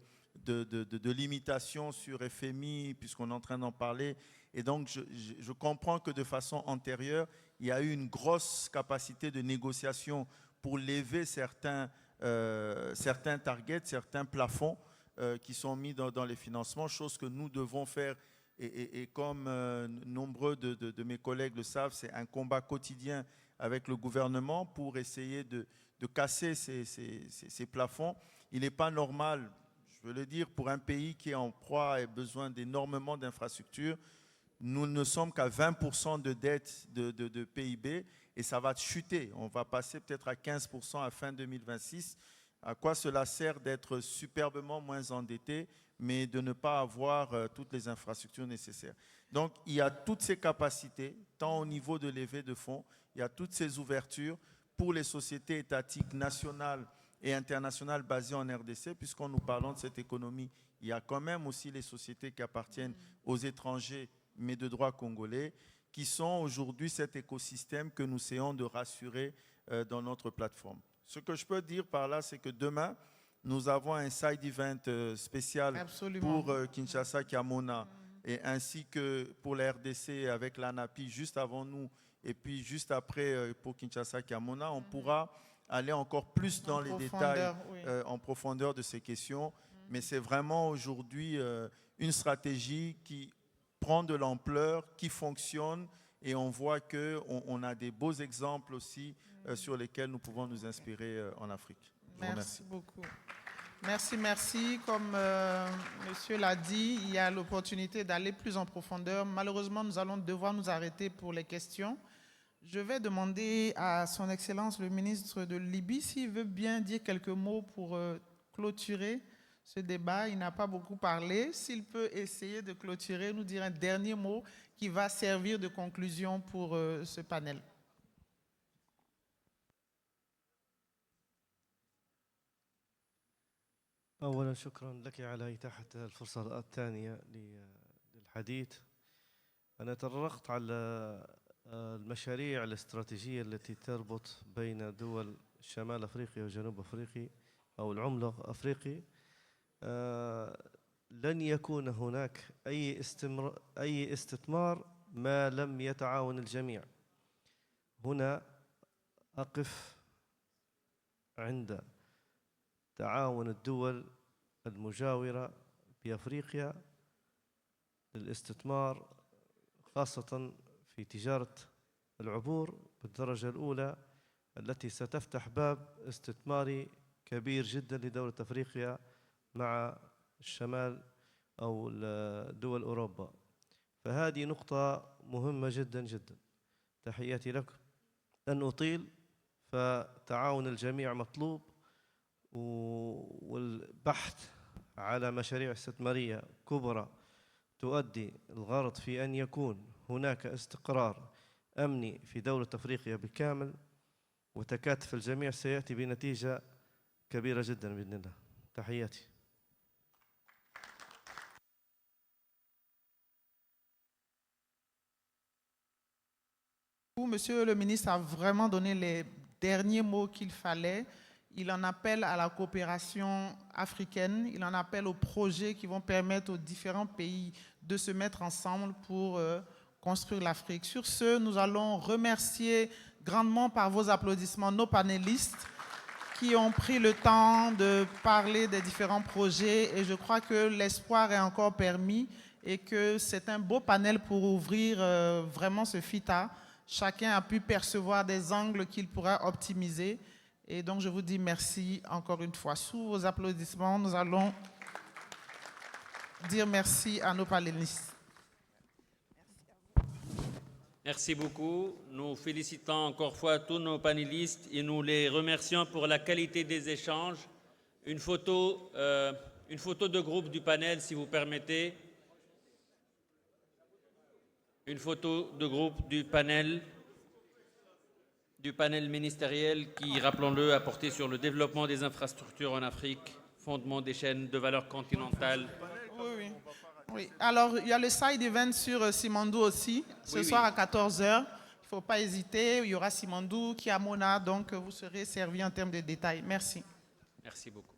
limitations sur FMI, puisqu'on est en train d'en parler. Et donc, je comprends que de façon antérieure, il y a eu une grosse capacité de négociation pour lever certains targets, certains plafonds qui sont mis dans les financements, chose que nous devons faire Et comme nombreux de mes collègues le savent, c'est un combat quotidien avec le gouvernement pour essayer de casser ces plafonds. Il n'est pas normal, je veux le dire, pour un pays qui est en proie et besoin d'énormément d'infrastructures. Nous ne sommes qu'à 20% de dette de PIB et ça va chuter. On va passer peut-être à 15% à fin 2026. À quoi cela sert d'être superbement moins endetté, mais de ne pas avoir toutes les infrastructures nécessaires? Donc, il y a toutes ces capacités, tant au niveau de levée de fonds, il y a toutes ces ouvertures pour les sociétés étatiques nationales et internationales basées en RDC, puisqu'en nous parlant de cette économie, il y a quand même aussi les sociétés qui appartiennent aux étrangers, mais de droit congolais, qui sont aujourd'hui cet écosystème que nous essayons de rassurer dans notre plateforme. Ce que je peux dire par là, c'est que demain, nous avons un side event spécial pour Kinshasa Kiamona, et ainsi que pour la RDC avec l'ANAPI juste avant nous, et puis juste après pour Kinshasa Kiamona, on pourra aller encore plus dans les détails, en profondeur de ces questions. Mais c'est vraiment aujourd'hui une stratégie qui prend de l'ampleur, qui fonctionne, et on voit qu'on a des beaux exemples aussi sur lesquels nous pouvons nous inspirer en Afrique. Merci beaucoup. Merci, merci. Comme monsieur l'a dit, il y a l'opportunité d'aller plus en profondeur. Malheureusement, nous allons devoir nous arrêter pour les questions. Je vais demander à son Excellence le ministre de Libye s'il veut bien dire quelques mots pour clôturer ce débat. Il n'a pas beaucoup parlé. S'il peut essayer de clôturer, nous dire un dernier mot qui va servir de conclusion pour ce panel. أولا شكرا لك على إتاحة الفرصة الثانية للحديث. أنا تطرقت على المشاريع الاستراتيجية التي تربط بين دول شمال أفريقيا وجنوب أفريقيا أو العملاق أفريقي. لن يكون هناك أي استثمار ما لم يتعاون الجميع. هنا أقف عند تعاون الدول المجاورة بأفريقيا للاستثمار، خاصة في تجارة العبور بالدرجة الأولى التي ستفتح باب استثماري كبير جدا لدولة أفريقيا مع الشمال أو دول أوروبا. فهذه نقطة مهمة جدا جدا. تحياتي لكم. لن أطيل، فتعاون الجميع مطلوب، والبحث على مشاريع استثمارية كبرى تؤدي الغرض في أن يكون هناك استقرار أمني في دولة أفريقيا بالكامل، وتكاتف الجميع سيأتي بنتيجة كبيرة جدا بإذن الله. تحياتي. Monsieur le ministre a vraiment donné les derniers mots qu'il fallait. Il en appelle à la coopération africaine, il en appelle aux projets qui vont permettre aux différents pays de se mettre ensemble pour construire l'Afrique. Sur ce, nous allons remercier grandement par vos applaudissements nos panélistes qui ont pris le temps de parler des différents projets, et je crois que l'espoir est encore permis et que c'est un beau panel pour ouvrir vraiment ce FITA. Chacun a pu percevoir des angles qu'il pourra optimiser. Et donc, je vous dis merci encore une fois. Sous vos applaudissements, nous allons dire merci à nos panélistes. Merci beaucoup. Nous félicitons encore une fois tous nos panélistes et nous les remercions pour la qualité des échanges. Une photo de groupe du panel, si vous permettez. Une photo de groupe du panel ministériel qui, rappelons-le, a porté sur le développement des infrastructures en Afrique, fondement des chaînes de valeur continentale. Oui. Alors, il y a le side event sur Simandou aussi, ce soir à 14h. Il ne faut pas hésiter, il y aura Simandou, Kiamona, donc vous serez servis en termes de détails. Merci. Merci beaucoup.